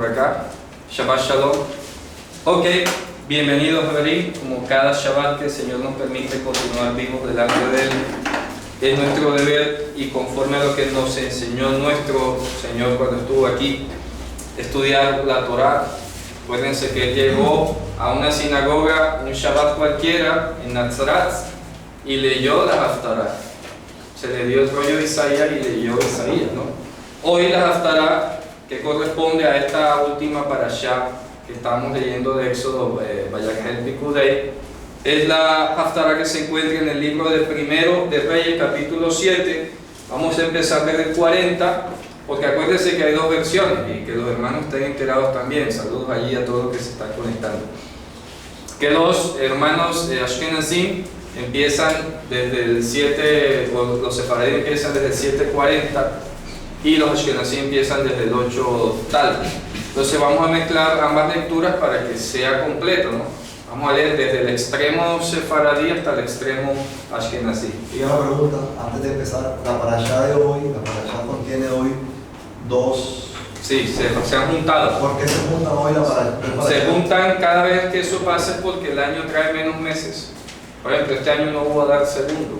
Por acá, Shabbat Shalom. Ok, bienvenidos a Berín, como cada Shabbat que el Señor nos permite continuar vivos delante de Él. Es nuestro deber y conforme a lo que nos enseñó nuestro Señor cuando estuvo aquí, estudiar la Torah. Acuérdense que Él llegó a una sinagoga, un Shabbat cualquiera, en Nazaret, y leyó la Haftarah. Se le dio el rollo de Isaías y leyó Isaías, ¿no? Hoy la Haftarah, que corresponde a esta última parashá que estamos leyendo de Éxodo, Vayakel Pikudei, es la Haftarah que se encuentra en el libro de Primero de Reyes, capítulo 7. Vamos a empezar desde el 40, porque acuérdense que hay dos versiones y que los hermanos estén enterados también. Saludos allí a todos los que se están conectando. Que los hermanos Ashkenazim empiezan desde el 7, o los sefaradíes empiezan desde el 7:40, y los Ashkenazim empiezan desde el 8 tal. Entonces vamos a mezclar ambas lecturas para que sea completo, ¿no? Vamos a leer desde el extremo sefaradí hasta el extremo Ashkenazí. Y una pregunta, antes de empezar, la parashá de hoy, la parashá contiene hoy dos... Sí, se han juntado. ¿Por qué se juntan hoy la parashá? Se juntan cada vez que eso pase porque el año trae menos meses. Por ejemplo, este año no hubo dar segundo.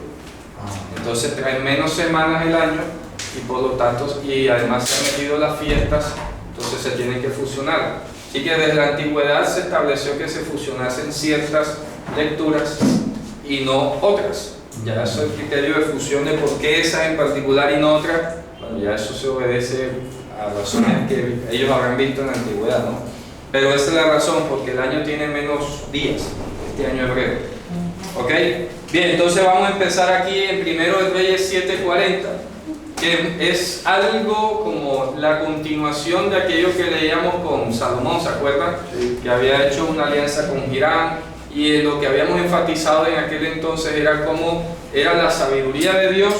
Entonces trae menos semanas el año y por lo tanto, y además se han metido las fiestas, entonces se tienen que fusionar. Así que desde la antigüedad se estableció que se fusionasen ciertas lecturas y no otras. Ya eso es el criterio de fusión de por qué esa en particular y no otra. Bueno, ya eso se obedece a razones que ellos habrán visto en la antigüedad, ¿no? Pero esa es la razón, porque el año tiene menos días, este año hebreo. ¿Ok? Bien, entonces vamos a empezar aquí en Primero de Reyes 7:40. Que es algo como la continuación de aquello que leíamos con Salomón, ¿se acuerdan? Sí. Que había hecho una alianza con Hiram, y lo que habíamos enfatizado en aquel entonces era cómo era la sabiduría de Dios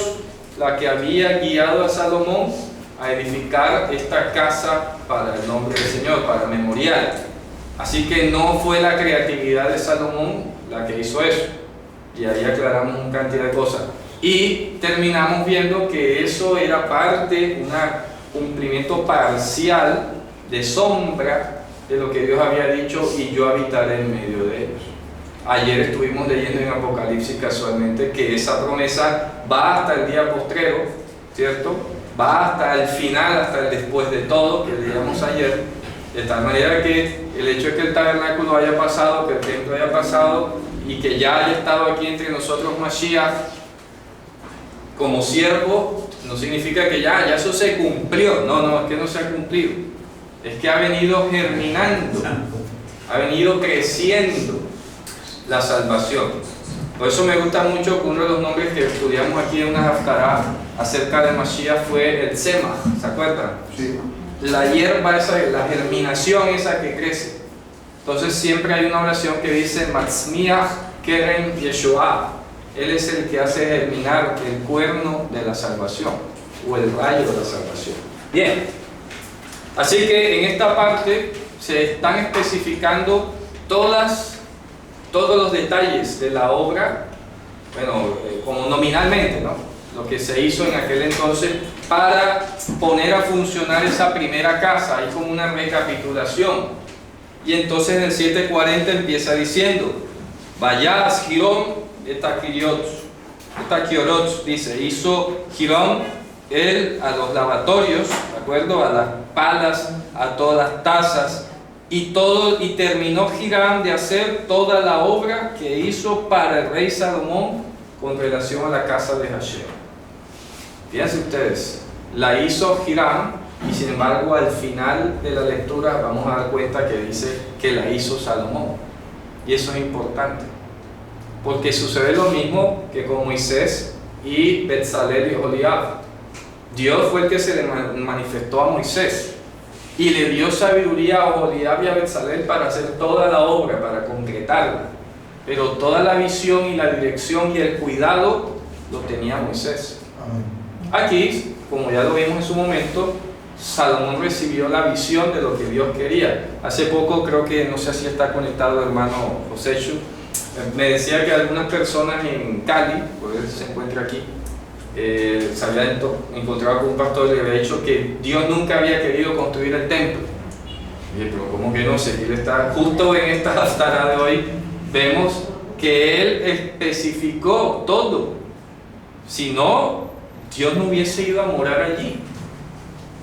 la que había guiado a Salomón a edificar esta casa para el nombre del Señor, para memorial. Así que no fue la creatividad de Salomón la que hizo eso, y ahí aclaramos una cantidad de cosas. Y terminamos viendo que eso era parte, un cumplimiento parcial de sombra de lo que Dios había dicho: y yo habitaré en medio de ellos. Ayer estuvimos leyendo en Apocalipsis casualmente que esa promesa va hasta el día postrero, ¿cierto? Va hasta el final, hasta el después de todo, que leíamos ayer, de tal manera que el hecho de que el tabernáculo haya pasado, que el templo haya pasado y que ya haya estado aquí entre nosotros Mashiach como siervo, no significa que ya eso se cumplió. No, es que no se ha cumplido. Es que ha venido germinando, ha venido creciendo la salvación. Por eso me gusta mucho que uno de los nombres que estudiamos aquí en una Haftarah acerca de Mashiach fue el Tzemach, ¿se acuerdan? Sí. La hierba esa, la germinación esa que crece. Entonces siempre hay una oración que dice Matzmiach Kerem Yeshua. Él es el que hace germinar el cuerno de la salvación, o el rayo de la salvación. Bien, así que en esta parte se están especificando todos los detalles de la obra, bueno, como nominalmente, ¿no? Lo que se hizo en aquel entonces para poner a funcionar esa primera casa. Hay como una recapitulación. Y entonces en el 7:40 empieza diciendo: Vayas Hiram Etakiorot, dice, hizo Hiram él a los lavatorios, ¿de acuerdo? A las palas, a todas las tazas, y terminó Hiram de hacer toda la obra que hizo para el rey Salomón con relación a la casa de Hashem. Fíjense ustedes, la hizo Hiram, y sin embargo al final de la lectura vamos a dar cuenta que dice que la hizo Salomón. Y eso es importante, porque sucede lo mismo que con Moisés y Betzalel y Oholiab. Dios fue el que se le manifestó a Moisés y le dio sabiduría a Oholiab y a Betzalel para hacer toda la obra, para concretarla. Pero toda la visión y la dirección y el cuidado lo tenía Moisés. Aquí, como ya lo vimos en su momento, Salomón recibió la visión de lo que Dios quería. Hace poco, creo que, no sé si está conectado el hermano José Chu, me decía que algunas personas en Cali, por eso se encuentra aquí, se había encontrado con un pastor y le había dicho que Dios nunca había querido construir el templo, Oye, pero ¿cómo que no? Si él está justo en esta haftará de hoy, vemos que él especificó todo. Si no, Dios no hubiese ido a morar allí.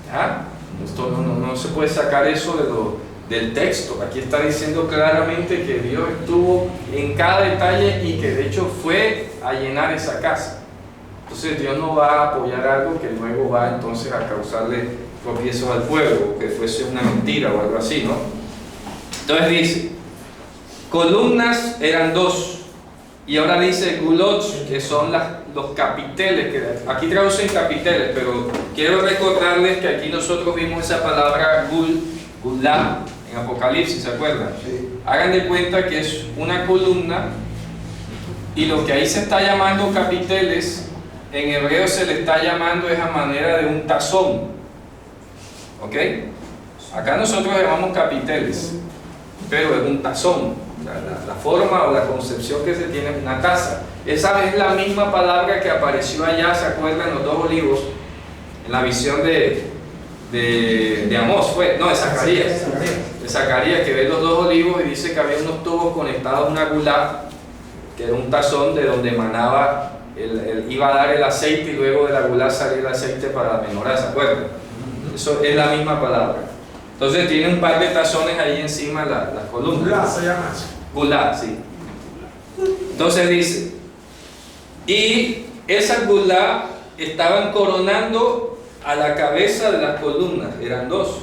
¿Ya? Esto no se puede sacar eso del texto. Aquí está diciendo claramente que Dios estuvo en cada detalle y que de hecho fue a llenar esa casa. Entonces Dios no va a apoyar algo que luego va entonces a causarle tropiezos al pueblo, o que fuese una mentira o algo así, ¿no? Entonces dice, columnas eran 2, y ahora dice gulot, que son los capiteles, que aquí traducen capiteles, pero quiero recordarles que aquí nosotros vimos esa palabra gulá en Apocalipsis, ¿se acuerdan? Sí. Hagan de cuenta que es una columna, y lo que ahí se está llamando capiteles, en hebreo se le está llamando de esa manera de un tazón. ¿Ok? Acá nosotros llamamos capiteles, pero es un tazón. La forma o la concepción que se tiene es una taza. Esa es la misma palabra que apareció allá, ¿se acuerdan? En los 2 olivos, en la visión de Amós, de Zacarías. De Zacarías, que ve los 2 olivos y dice que había unos tubos conectados a una gulá, que era un tazón de donde emanaba, iba a dar el aceite y luego de la gulá salía el aceite para la menorá, ¿se acuerdan? Eso es la misma palabra. Entonces tiene un par de tazones ahí encima las columnas. Gulá se llama eso. Gulá, sí. Entonces dice, y esas gulá estaban coronando a la cabeza de las columnas, eran 2,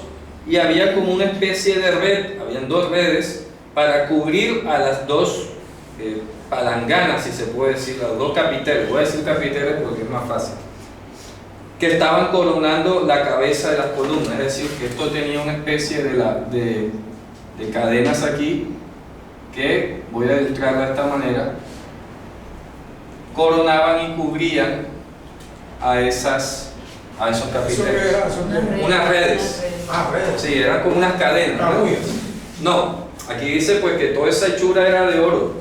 y había como una especie de red, habían 2 redes para cubrir a las 2 palanganas, si se puede decir, los 2 capiteles. Voy a decir capiteles porque es más fácil, que estaban coronando la cabeza de las columnas, es decir, que esto tenía una especie de cadenas aquí, que voy a ilustrarla de esta manera, coronaban y cubrían a esos capiteles. Unas redes. Ah, redes. Sí, eran como unas cadenas, ¿no? No, aquí dice pues que toda esa hechura era de oro,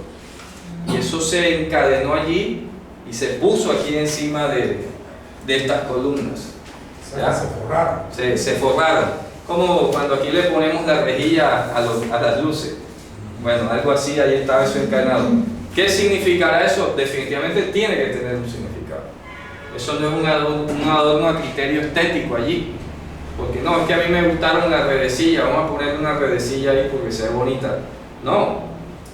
y eso se encadenó allí y se puso aquí encima de estas columnas. ¿Ya? Se forraron. Se forraron, como cuando aquí le ponemos la rejilla a las luces. Bueno, algo así, ahí estaba eso encadenado. ¿Qué significará eso? Definitivamente tiene que tener un significado. Eso no es un adorno a criterio estético allí, porque no, es que a mí me gustaron las redecillas, vamos a ponerle una redecilla ahí porque se ve bonita. No,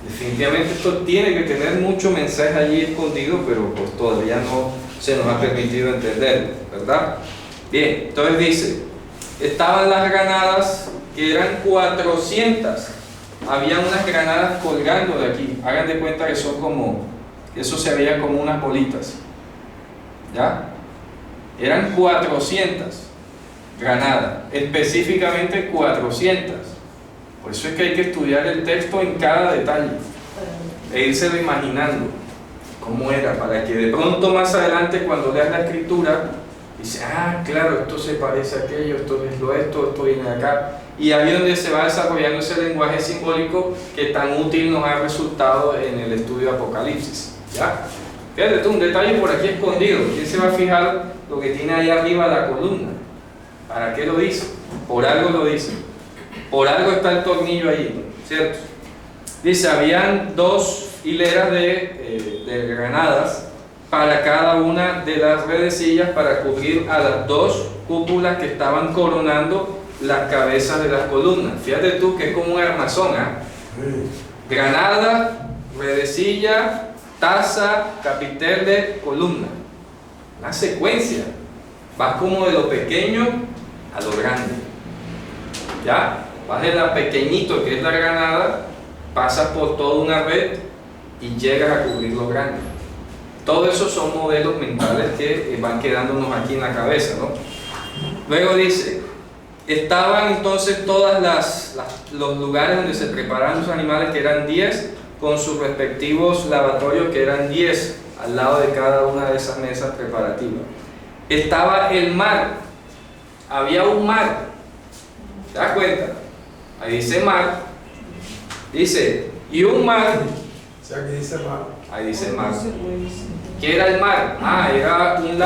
definitivamente esto tiene que tener mucho mensaje allí escondido, pero pues todavía no se nos ha permitido entenderlo, ¿verdad? Bien, entonces dice, estaban las granadas, que eran 400. Había unas granadas colgando de aquí. Hagan de cuenta que son como, eso se veía como unas bolitas. ¿Ya? Eran 400 granadas, específicamente 400. Por eso es que hay que estudiar el texto en cada detalle e írselo imaginando cómo era, para que de pronto más adelante cuando leas la escritura dice, ah, claro, esto se parece a aquello, esto es esto viene de acá. Y ahí es donde se va desarrollando ese lenguaje simbólico que tan útil nos ha resultado en el estudio de Apocalipsis. ¿Ya? Fíjate tú, un detalle por aquí escondido. ¿Quién se va a fijar lo que tiene ahí arriba la columna? ¿Para qué lo dice? Por algo lo dice. Por algo está el tornillo ahí, ¿cierto? Dice, habían 2 hileras de granadas para cada una de las redecillas para cubrir a las 2 cúpulas que estaban coronando las cabezas de las columnas. Fíjate tú que es como un armazón, ¿eh? Granada, redecilla, taza, capitel de columna. Una secuencia. Vas como de lo pequeño a lo grande. ¿Ya? Vas de la pequeñito que es la granada, pasas por toda una red y llegas a cubrir lo grande. Todo eso son modelos mentales que van quedándonos aquí en la cabeza, ¿no? Luego dice, estaban entonces todos los lugares donde se preparaban los animales, que eran 10, con sus respectivos lavatorios, que eran 10 al lado de cada una de esas mesas preparativas. Estaba el mar, había un mar, ¿te das cuenta? Ahí dice mar, dice, y un mar, O sea, que dice mar. ahí dice mar. ¿Qué era el mar? Ah, era un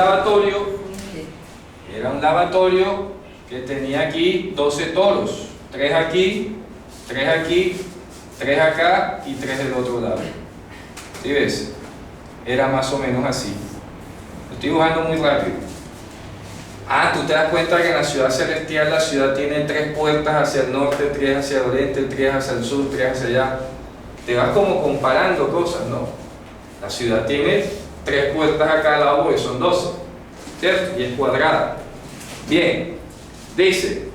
lavatorio que tenía aquí 12 toros, 3 aquí, 3 aquí, 3 acá y 3 del otro lado. ¿Sí ves? Era más o menos así. Lo estoy dibujando muy rápido. Tú te das cuenta que en la ciudad celestial la ciudad tiene 3 puertas hacia el norte, 3 hacia el oriente, 3 hacia el sur, 3 hacia allá. Te vas como comparando cosas, ¿no? La ciudad tiene 3 puertas a cada lado porque son 12, ¿cierto? Y es cuadrada. Bien, dice,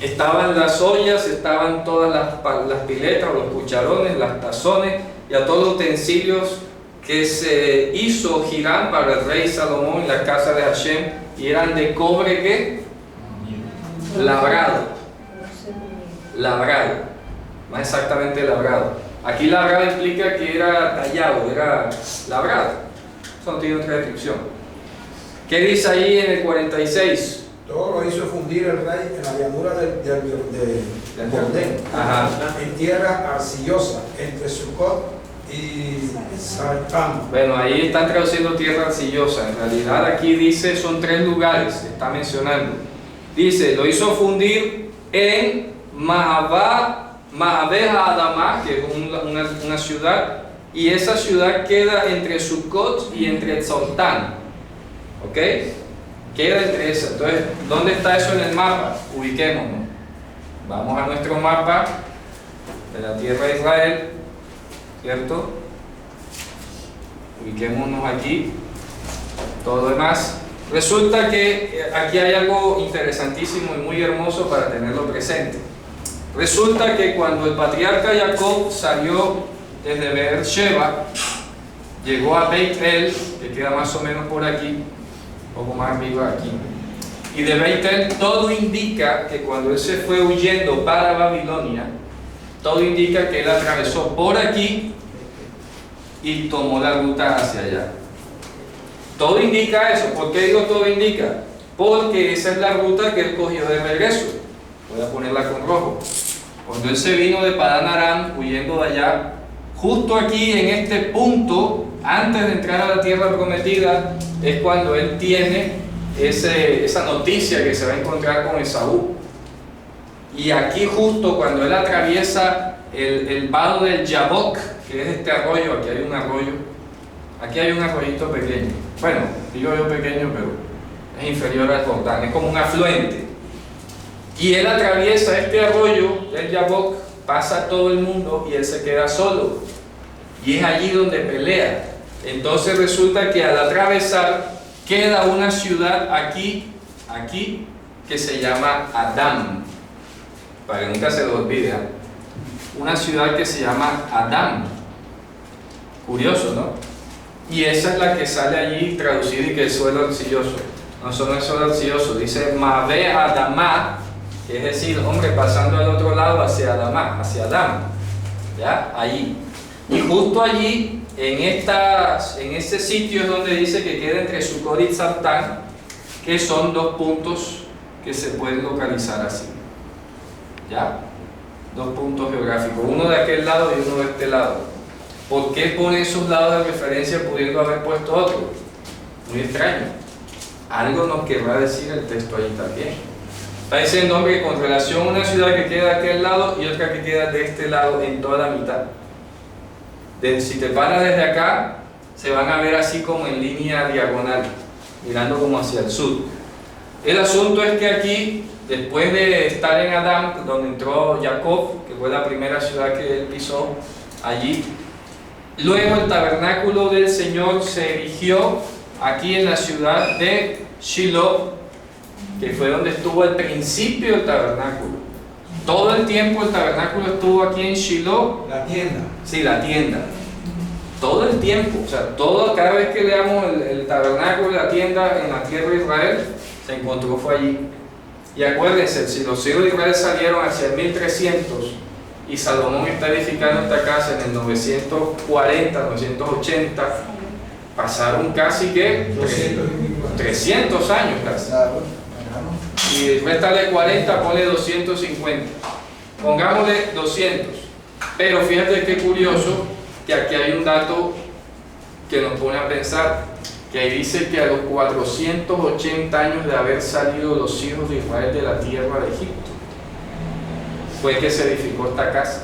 estaban las ollas, estaban todas las piletas, los cucharones, las tazones y a todos los utensilios que se hizo Hiram para el rey Salomón en la casa de Hashem, y eran de cobre ¿qué? Labrado, más exactamente labrado. Aquí labrado implica que era tallado, era labrado. Eso no tiene otra descripción. ¿Qué dice ahí en el 46? Todo lo hizo fundir el rey en la llanura del Jordán, en tierra arcillosa, entre Sucot y Sartán. Bueno, ahí están traduciendo tierra arcillosa. En realidad aquí dice, son 3 lugares, está mencionando. Dice, lo hizo fundir en Mahabeh Adamá, que es una ciudad, y esa ciudad queda entre Sucot y entre Tzoltán. ¿Ok? Queda entre esas. Entonces, ¿dónde está eso en el mapa? Ubiquémonos. Vamos a nuestro mapa de la tierra de Israel, ¿cierto? Ubiquémonos aquí. Todo lo demás. Resulta que aquí hay algo interesantísimo y muy hermoso para tenerlo presente. Resulta que cuando el patriarca Jacob salió desde Beersheba, llegó a Beit El, que queda más o menos por aquí, un poco más arriba aquí, y de Beit El todo indica que cuando él se fue huyendo para Babilonia, todo indica que él atravesó por aquí y tomó la ruta hacia allá. Todo indica eso. ¿Por qué digo todo indica? Porque esa es la ruta que él cogió de regreso. Voy a ponerla con rojo. Cuando él se vino de Padán Aram huyendo de allá, justo aquí en este punto, antes de entrar a la tierra prometida, es cuando él tiene esa noticia que se va a encontrar con Esaú. Y aquí justo cuando él atraviesa el vado del Yabok, que es este arroyo, aquí hay un arroyo, aquí hay un arroyito pequeño. Bueno, digo yo pequeño, pero es inferior al Jordán, es como un afluente. Y él atraviesa este arroyo del Yabok, pasa todo el mundo y él se queda solo. Y es allí donde pelea. Entonces resulta que al atravesar queda una ciudad aquí, que se llama Adam. Para que nunca se lo olvide, ¿eh? Una ciudad que se llama Adam. Curioso, ¿no? Y esa es la que sale allí traducida y que es suelo arcilloso. No solo es suelo arcilloso, dice Mabe Adamá, es decir, hombre, pasando al otro lado hacia Adamá, hacia Adam. ¿Ya? Allí. Y justo allí, en ese sitio es donde dice que queda entre Sucot y Tzaltán, que son 2 puntos que se pueden localizar así. ¿Ya? 2 puntos geográficos, uno de aquel lado y uno de este lado. ¿Por qué pone esos lados de referencia pudiendo haber puesto otro? Muy extraño. Algo nos querrá decir el texto ahí también. Está diciendo, hombre, que con relación a una ciudad que queda de aquel lado y otra que queda de este lado en toda la mitad. Si te paras desde acá, se van a ver así como en línea diagonal, mirando como hacia el sur. El asunto es que aquí, después de estar en Adán, donde entró Jacob, que fue la primera ciudad que él pisó allí, luego el tabernáculo del Señor se erigió aquí en la ciudad de Shiloh, que fue donde estuvo al principio el tabernáculo. Todo el tiempo el tabernáculo estuvo aquí en Shiloh. La tienda. Sí, la tienda. Todo el tiempo, o sea, cada vez que leamos el tabernáculo y la tienda en la tierra de Israel, se encontró fue allí. Y acuérdense, si los hijos de Israel salieron hacia el 1300 y Salomón está edificando esta casa en el 940, 980, pasaron casi que 300 años casi. Y réstale 40, ponle 250. Pongámosle 200. Pero fíjate qué curioso que aquí hay un dato que nos pone a pensar, que ahí dice que a los 480 años de haber salido los hijos de Israel de la tierra de Egipto. fue que se edificó esta casa.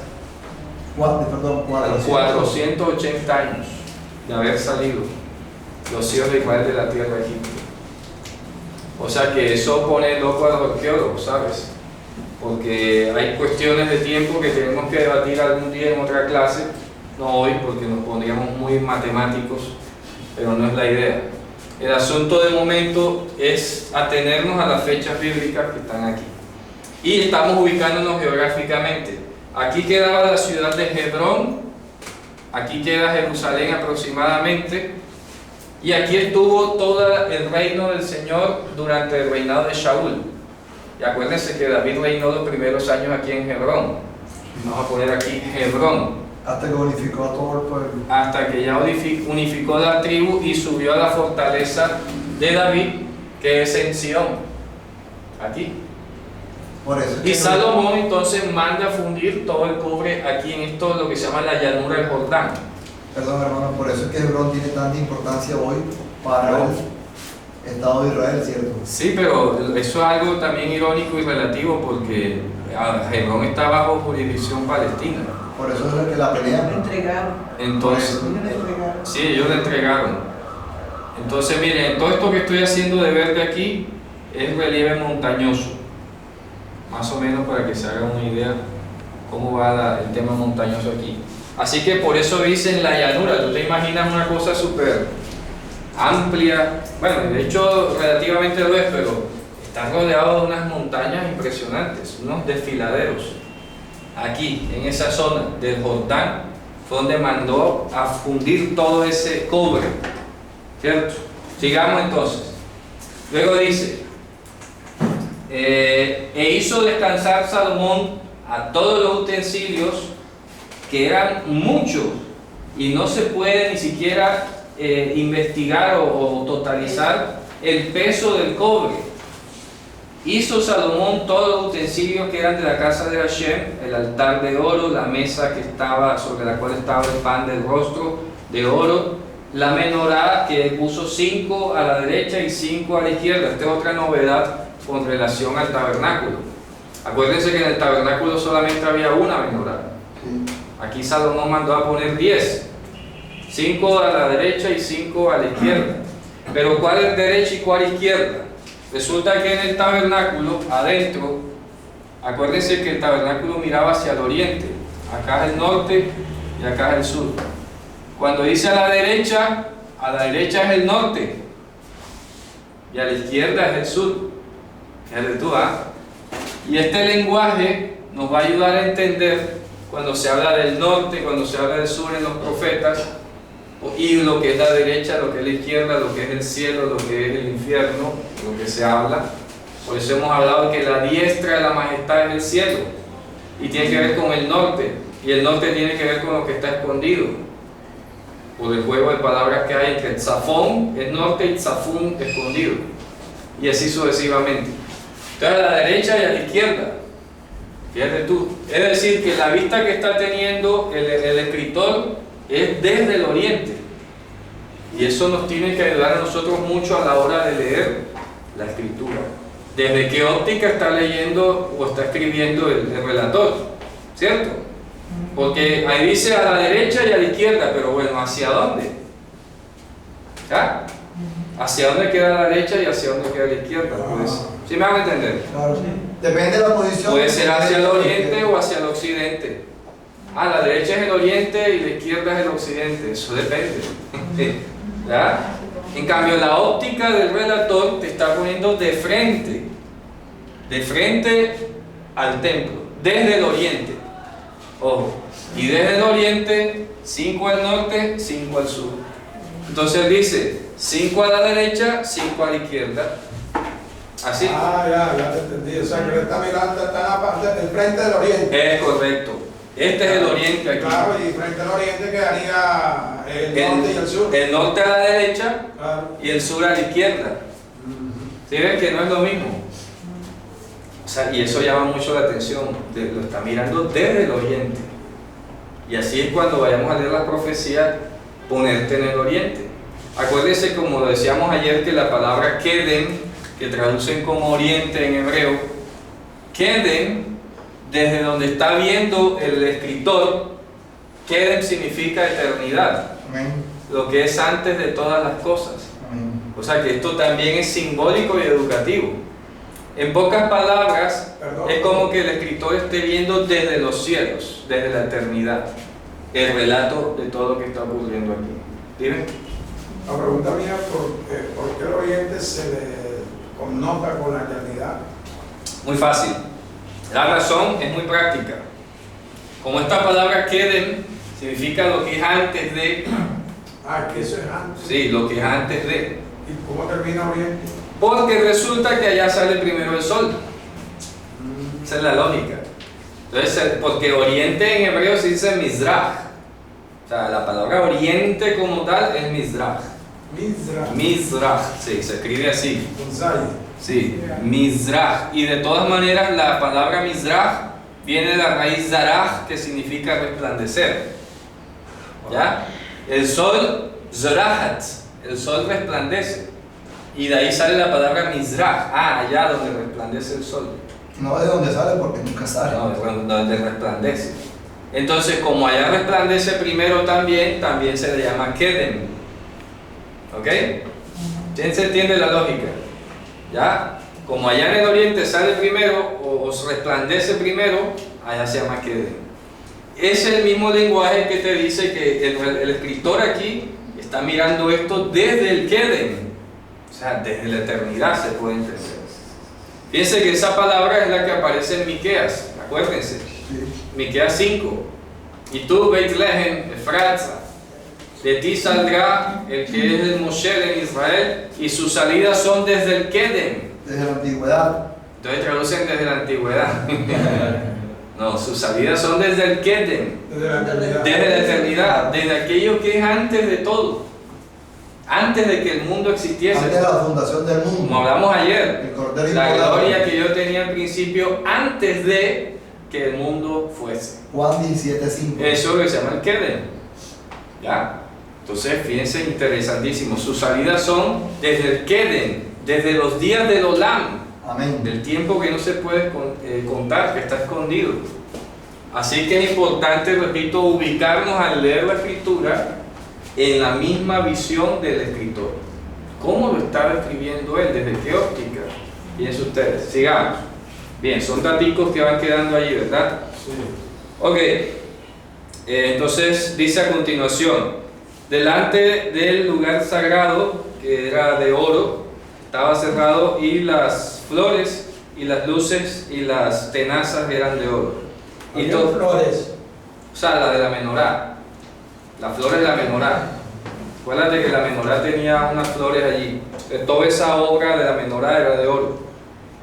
Perdón, A los 480 años de haber salido los hijos de Israel de la tierra de Egipto. O sea que eso pone loco a los arqueólogos, ¿sabes? Porque hay cuestiones de tiempo que tenemos que debatir algún día en otra clase, no hoy porque nos pondríamos muy matemáticos, pero no es la idea. El asunto de momento es atenernos a las fechas bíblicas que están aquí. Y estamos ubicándonos geográficamente. Aquí quedaba la ciudad de Hebrón, aquí queda Jerusalén aproximadamente, y aquí estuvo todo el reino del Señor durante el reinado de Shaul. Y acuérdense que David reinó los primeros años aquí en Hebrón. Vamos a poner aquí Hebrón. Hasta que unificó a todo el pueblo. Hasta que ya unificó la tribu y subió a la fortaleza de David, que es en Sión. Aquí. Por eso Y Salomón entonces manda a fundir todo el cobre aquí en esto, lo que se llama la llanura del Jordán. Perdón, hermano, por eso es que Hebrón tiene tanta importancia hoy para el Estado de Israel, ¿cierto? Sí, pero eso es algo también irónico y relativo porque Hebrón está bajo jurisdicción palestina. Por eso es el que la pelean. Lo entregaron. Entonces, Lo entregaron. sí, ellos le entregaron. Entonces, miren, todo esto que estoy haciendo de verde aquí es relieve montañoso. Más o menos para que se haga una idea cómo va el tema montañoso aquí. Así que por eso dicen la llanura. Tú te imaginas una cosa súper amplia, bueno, de hecho relativamente lo es, pero está rodeado de unas montañas impresionantes, unos desfiladeros. Aquí, en esa zona del Jordán, fue donde mandó a fundir todo ese cobre, ¿cierto? Sigamos entonces. Luego dice, e hizo descansar Salomón a todos los utensilios, que eran muchos, y no se puede ni siquiera investigar o totalizar el peso del cobre. Hizo Salomón todos los utensilios que eran de la casa de Hashem, el altar de oro, la mesa que estaba sobre la cual estaba el pan del rostro de oro, la menorá que puso 5 a la derecha y 5 a la izquierda. Esta es otra novedad con relación al tabernáculo. Acuérdense que en el tabernáculo solamente había una menorá. Aquí Salomón mandó a poner 10, 5 a la derecha y 5 a la izquierda. Pero ¿cuál es derecha y cuál izquierda? Resulta que en el tabernáculo, adentro, acuérdense que el tabernáculo miraba hacia el oriente. Acá es el norte y acá es el sur. Cuando dice a la derecha es el norte y a la izquierda es el sur. Fíjate tú, ¿ah? Y este lenguaje nos va a ayudar a entender cuando se habla del norte, cuando se habla del sur en los profetas, y lo que es la derecha, lo que es la izquierda, lo que es el cielo, lo que es el infierno, lo que se habla. Por eso hemos hablado que la diestra de la majestad es el cielo, y tiene que ver con el norte, y el norte tiene que ver con lo que está escondido, por el juego de palabras que hay entre Tzafón, el norte, y Tzafún, escondido, y así sucesivamente. Entonces a la derecha y a la izquierda, fíjate tú, es decir, que la vista que está teniendo el escritor es desde el oriente, y eso nos tiene que ayudar a nosotros mucho a la hora de leer la escritura. Desde qué óptica está leyendo o está escribiendo el relator, ¿cierto? Porque ahí dice a la derecha y a la izquierda, pero bueno, ¿hacia dónde? ¿Ah? ¿Hacia dónde queda la derecha y hacia dónde queda la izquierda? Pues, ¿sí me van a entender? Claro. Depende de la posición. Puede ser hacia el oriente o hacia el occidente. La derecha es el oriente y la izquierda es el occidente. Eso depende. ¿Ya? En cambio, la óptica del relator te está poniendo de frente al templo, desde el oriente. Ojo. Y desde el oriente, 5 al norte, 5 al sur. Entonces dice 5 a la derecha, 5 a la izquierda. Así. Ya te entendí. O sea, que está mirando, está en la parte del frente del oriente. Es correcto. Este es el oriente aquí. Claro, y frente al oriente quedaría el norte y el sur. El norte a la derecha, Claro. y el sur a la izquierda. ¿Sí ven que no es lo mismo? O sea, y eso llama mucho la atención. Lo está mirando desde el oriente. Y así es cuando vayamos a leer las profecías, ponerte en el oriente. Acuérdense, como lo decíamos ayer, que la palabra Kedem, que traducen como oriente en hebreo, Kedem desde donde está viendo el escritor, Kedem significa eternidad, Amén. lo que es antes de todas las cosas. Amén. O sea que esto también es simbólico y educativo. En pocas palabras, es como que el escritor esté viendo desde los cielos, desde la eternidad, el relato de todo lo que está ocurriendo aquí. Dime. La pregunta mía, ¿por qué el Oriente se le connota con la eternidad? Muy fácil. La razón es muy práctica. Como esta palabra Kedem significa lo que es antes de. Que eso es antes. Sí, lo que es antes de. ¿Y cómo termina Oriente? Porque resulta que allá sale primero el sol. Esa es la lógica. Entonces, porque oriente en hebreo se dice Mizrach. O sea, la palabra oriente como tal es Mizrach. Mizrach, sí, se escribe así. Sí, Mizrach. Y de todas maneras, la palabra Mizrach viene de la raíz Zarach, que significa resplandecer. ¿Ya? El sol, Zorahat, el sol resplandece. Y de ahí sale la palabra Mizrach, allá donde resplandece el sol. No de donde sale porque nunca sale. No, donde resplandece. Entonces, como allá resplandece primero también se le llama Kedem. ¿Ok? ¿Quién se entiende la lógica? ¿Ya? Como allá en el oriente sale primero o resplandece primero, allá se llama Kedem. Es el mismo lenguaje que te dice que el escritor aquí está mirando esto desde el Kedem. O sea, desde la eternidad se puede entender. Fíjense que esa palabra es la que aparece en Miqueas, acuérdense. Sí. Miqueas 5. Y tú, Beit-Lehem, Efratza, de ti saldrá el que es el Moshel en Israel, y sus salidas son desde el Kedem. Desde la antigüedad. Entonces traducen desde la antigüedad. No, sus salidas son desde el Kedem. Desde la eternidad, desde aquello que es antes de todo. Antes de que el mundo existiese. Antes de la fundación del mundo. Como hablamos ayer, El Cordero la inmolado. gloria que yo tenía al principio antes de que el mundo fuese. Juan 17:5. Eso es lo que se llama el Kedem. ¿Ya? Entonces, fíjense, interesantísimo. Sus salidas son desde el Kedem, desde los días del Olam, Amén. del tiempo que no se puede contar, que está escondido. Así que es importante, repito, ubicarnos al leer la Escritura en la misma visión del escritor. ¿Cómo lo estaba escribiendo él? ¿Desde qué óptica? Fíjense ustedes, sigamos. Bien, son daticos que van quedando allí, ¿verdad? Sí. Ok, entonces dice a continuación, delante del lugar sagrado, que era de oro, estaba cerrado, y las flores y las luces y las tenazas eran de oro. Y flores. O sea, la de la menorá. La flor es la menorá. Acuérdate que la menorá tenía unas flores allí. Toda esa obra de la menorá era de oro.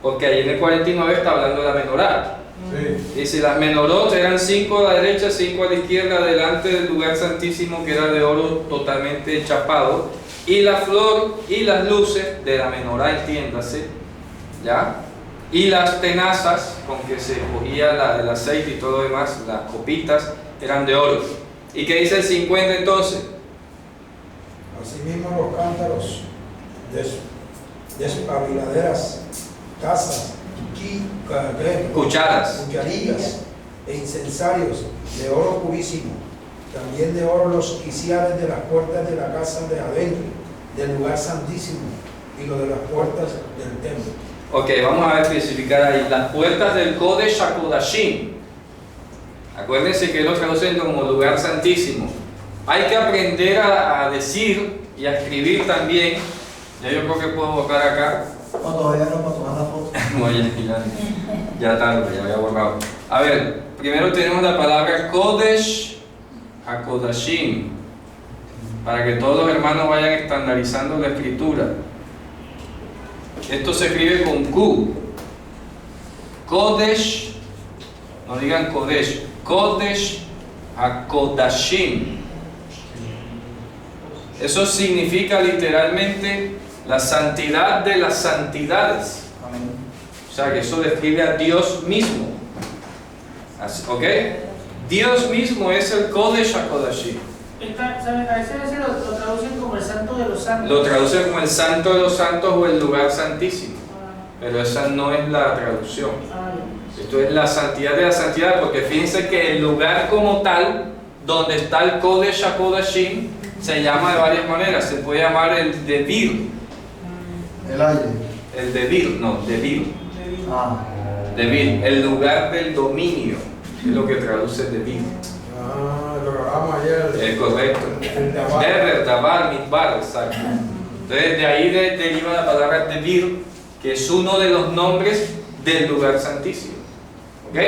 Porque allí en el 49 está hablando de la menorá. Sí. Y si las menorot eran 5 a la derecha, 5 a la izquierda, delante del lugar santísimo que era de oro totalmente chapado. Y la flor y las luces de la menorá, entiéndase, ¿ya? Y las tenazas con que se cogía el aceite y todo lo demás, las copitas, eran de oro. ¿Y qué dice el 50 entonces? Asimismo los cántaros de sus abriladeras, tazas, Cucharas. cucharillas e incensarios de oro purísimo. También de oro los quiciales de las puertas de la casa de adentro, del lugar santísimo, y lo de las puertas del templo. Ok, vamos a especificar ahí. Las puertas del Kodesh HaKodashim. Acuérdense que lo traducen como lugar santísimo. Hay que aprender a decir y a escribir también. Ya yo creo que puedo botar acá. No, todavía no, para tomar la foto. No, ya tarde, ya había borrado. A ver, primero tenemos la palabra Kodesh HaKodashim, para que todos los hermanos vayan estandarizando la escritura. Esto se escribe con Q. Kodesh, no digan Kodesh, Kodesh HaKodashim. Eso significa literalmente la santidad de las santidades. Amén. O sea que eso describe a Dios mismo. ¿Ok? Dios mismo es el Kodesh HaKodashim. A veces lo traducen como el santo de los santos. Lo traducen como el santo de los santos o el lugar santísimo. Pero esa no es la traducción. Esto es la santidad de la santidad, porque fíjense que el lugar como tal, donde está el Kodesh HaKodashim, se llama de varias maneras. Se puede llamar el Devir. El aire. El Devir, no, Devir. Ah. Devir, el lugar del dominio, es lo que traduce Devir. Lo que hablamos ayer. Es correcto. El Dabar. Deber, Dabar, Mitbar, exacto. Entonces de ahí deriva la palabra Devir, que es uno de los nombres del lugar santísimo. ¿Ok?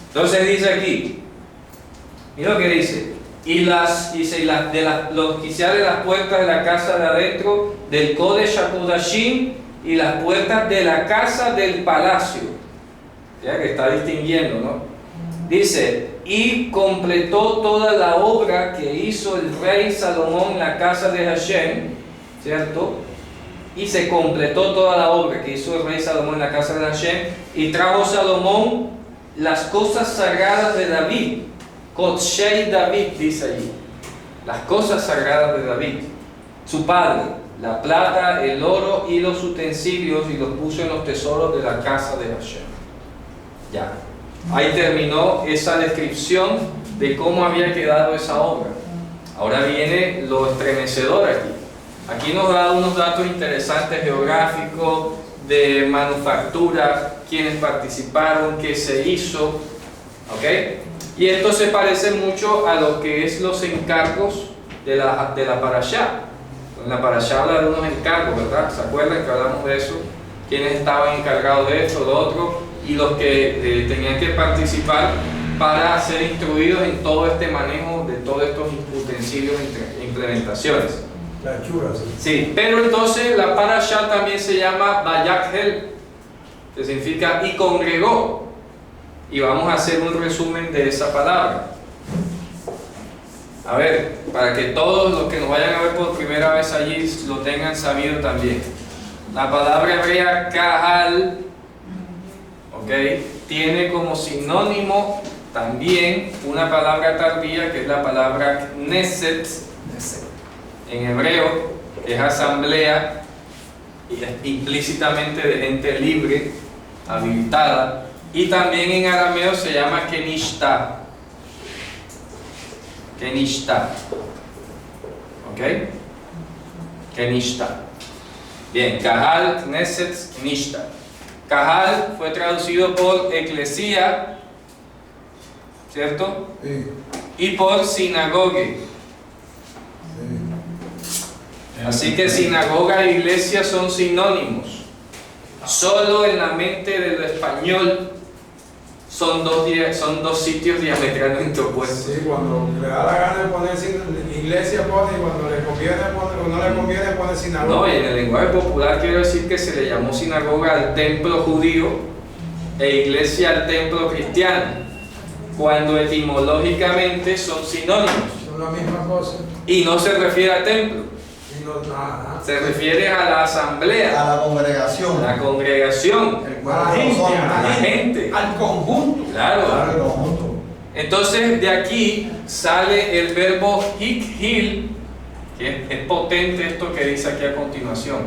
Entonces dice aquí, mira lo que dice, los quiciales de las puertas de la casa de adentro del Kodesh HaKodashim y las puertas de la casa del palacio. Ya que está distinguiendo, ¿no? Dice, y completó toda la obra que hizo el rey Salomón en la casa de Hashem, ¿cierto? Y se completó toda la obra que hizo el rey Salomón en la casa de Hashem, y trajo Salomón las cosas sagradas de David, Kodshei David, dice allí, las cosas sagradas de David, su padre, la plata, el oro y los utensilios, y los puso en los tesoros de la casa de Hashem. Ya, ahí terminó esa descripción de cómo había quedado esa obra. Ahora viene lo estremecedor aquí. Aquí nos da unos datos interesantes geográficos, de manufactura, quienes participaron, qué se hizo, ¿ok? Y esto se parece mucho a lo que es los encargos de la parashá. En la parashá habla de unos encargos, ¿verdad? ¿Se acuerdan que hablamos de eso? Quienes estaban encargados de esto, lo otro, y los que tenían que participar para ser instruidos en todo este manejo de todos estos utensilios e implementaciones. La chura, sí. Sí, pero entonces la parashá también se llama Vayakhel, que significa y congregó. Y vamos a hacer un resumen de esa palabra. A ver, para que todos los que nos vayan a ver por primera vez allí lo tengan sabido también. La palabra hebrea kahal, ¿ok?, tiene como sinónimo también una palabra tardía que es la palabra knesset. En hebreo es asamblea, y es implícitamente de gente libre, habilitada, y también en arameo se llama kenishta. Kenishta, ¿ok? Kenishta. Bien, kahal, knesset, kenishta. Kahal fue traducido por eclesía, ¿cierto? Sí. Y por sinagogue. Así que sinagoga e iglesia son sinónimos. Solo en la mente del español son dos sitios diametralmente opuestos. Sí, cuando le da la gana de poner iglesia pone, y cuando le conviene pone, o no le conviene pone sinagoga. No, y en el lenguaje popular quiero decir que se le llamó sinagoga al templo judío e iglesia al templo cristiano, cuando etimológicamente son sinónimos. Son la misma cosa. Y no se refiere al templo. Se refiere a la asamblea, A la congregación. la congregación, El A cuerpo la de los gente, hombres. a la gente. al conjunto. Claro. Claro, el conjunto. Entonces de aquí sale el verbo hikhil, que es potente esto que dice aquí a continuación.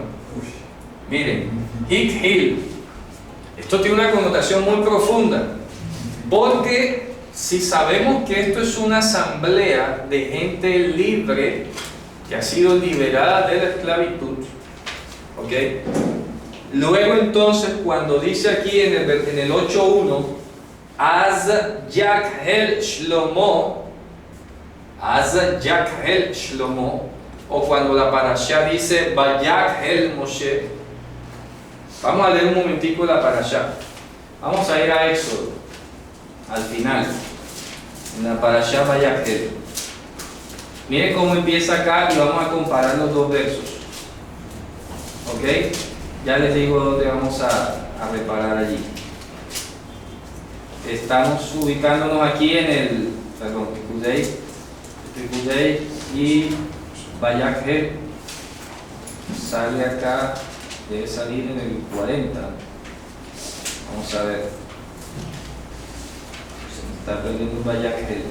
Miren, hikhil. Esto tiene una connotación muy profunda, porque si sabemos que esto es una asamblea de gente libre, que ha sido liberada de la esclavitud, ¿ok? Luego entonces cuando dice aquí en el 8.1, Az Yakhel Shlomo, o cuando la parashá dice Vayakhel Moshe, vamos a leer un momentico la parashá. Vamos a ir a Éxodo, al final, en la parashá Vayakhel. Miren cómo empieza acá y vamos a comparar los dos versos. ¿Ok? Ya les digo dónde vamos a reparar allí. Estamos ubicándonos aquí en el, perdón, Pikudei y Vayakhel. Sale acá, debe salir en el 40. Vamos a ver. Se me está perdiendo Vayakhel.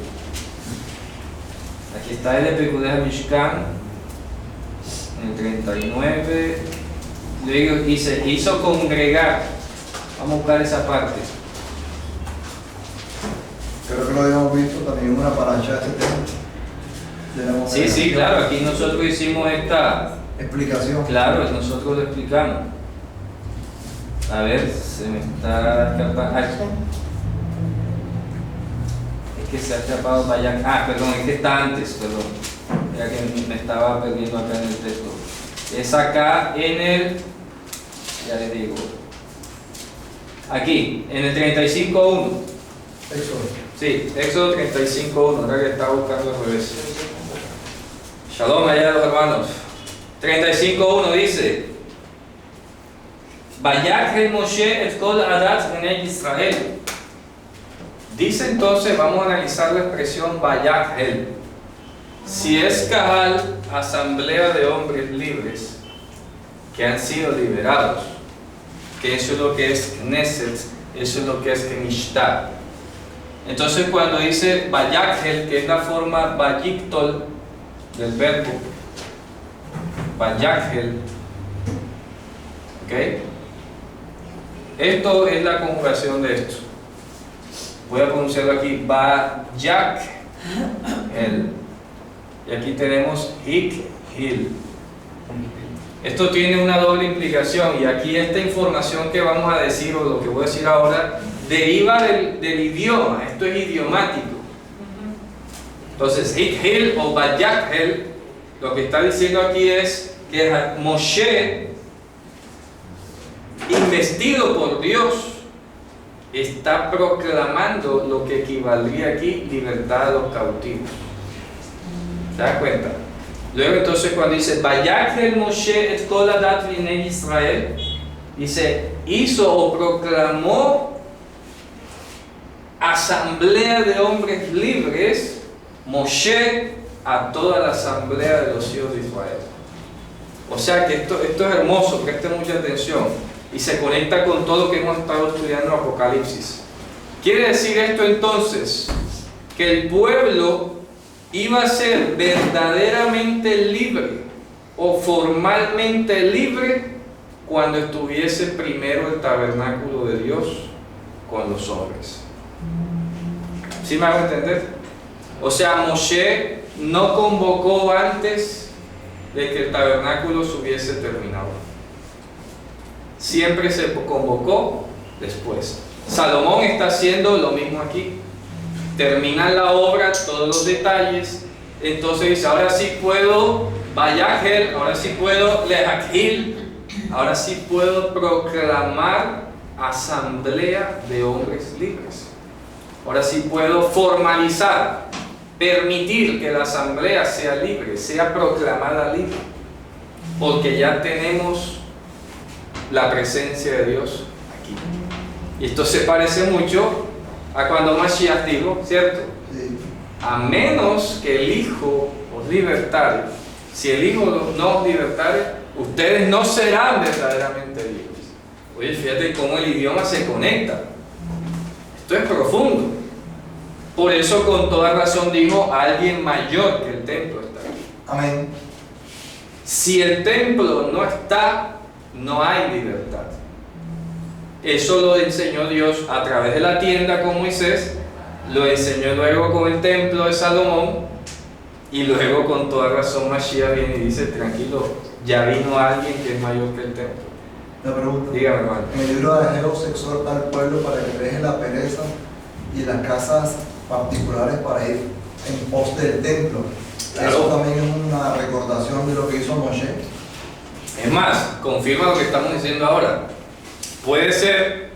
Aquí está el Pikudei Mishkan en el 39. Luego dice, hizo congregar. Vamos a buscar esa parte. creo que lo habíamos visto también en una paracha de este tema. Tenemos Sí, sí, claro, aquí nosotros hicimos esta, explicación. claro, nosotros lo explicamos. A ver, se me está escapando. Es que se ha escapado Bayak. Perdón, es que está antes, perdón. Era que me estaba perdiendo acá en el texto. Es acá en el. Ya les digo. Aquí, en el 35.1. Éxodo. Sí, Éxodo 35.1. Ahora que estaba buscando al revés. Shalom allá los hermanos. 35.1 dice: Vayakre Moshe et kol adat bnei Israel. Dice entonces, vamos a analizar la expresión Vayakre. Si es Kahal, asamblea de hombres libres que han sido liberados, que eso es lo que es Knesset, eso es lo que es Kenishtar. Entonces cuando dice Vayakhel, que es la forma Vayiktol del verbo Vayakhel, ¿ok? Esto es la conjugación de esto. Voy a pronunciarlo aquí, Vayakhel. Y aquí tenemos Hikhil. Esto tiene una doble implicación, y aquí esta información que vamos a decir, o lo que voy a decir ahora, deriva del idioma. Esto es idiomático. Entonces, Hikhil o Vayakhel, lo que está diciendo aquí es que Moshe, investido por Dios, está proclamando lo que equivaldría aquí libertad a los cautivos. ¿Se da cuenta? Luego entonces cuando dice Vayakhel Moshe et kol adat bnei Israel, dice hizo o proclamó asamblea de hombres libres Moshe a toda la asamblea de los hijos de Israel. O sea que esto es hermoso, presten mucha atención y se conecta con todo lo que hemos estado estudiando en Apocalipsis. Quiere decir esto entonces que el pueblo iba a ser verdaderamente libre o formalmente libre cuando estuviese primero el tabernáculo de Dios con los hombres. ¿Sí me hago entender? O sea, Moshe no convocó antes de que el tabernáculo se hubiese terminado. Siempre se convocó después. Salomón está haciendo lo mismo aquí. Termina la obra, todos los detalles, entonces dice, ahora sí puedo Vayakhel, ahora sí puedo Lehakhil, ahora sí puedo proclamar asamblea de hombres libres. Ahora sí puedo formalizar, permitir que la asamblea sea libre, sea proclamada libre, porque ya tenemos la presencia de Dios aquí. Y esto se parece mucho a cuando Mashiach dijo, ¿cierto? Sí. A menos que el Hijo os libertare. Si el Hijo no os libertare, ustedes no serán verdaderamente libres. Oye, fíjate cómo el idioma se conecta. Esto es profundo. Por eso con toda razón dijo, alguien mayor que el templo está aquí. Amén. Si el templo no está, no hay libertad. Eso lo enseñó Dios a través de la tienda con Moisés, lo enseñó luego con el templo de Salomón, y luego con toda razón Mashiach viene y dice, tranquilo, ya vino alguien que es mayor que el templo. La pregunta. Dígame, hermano. En el libro de Ageo se exhorta al pueblo para que deje la pereza y las casas particulares para ir en pos del templo. Claro. Eso también es una recordación de lo que hizo Moshe. Es más, confirma lo que estamos diciendo ahora. Puede ser,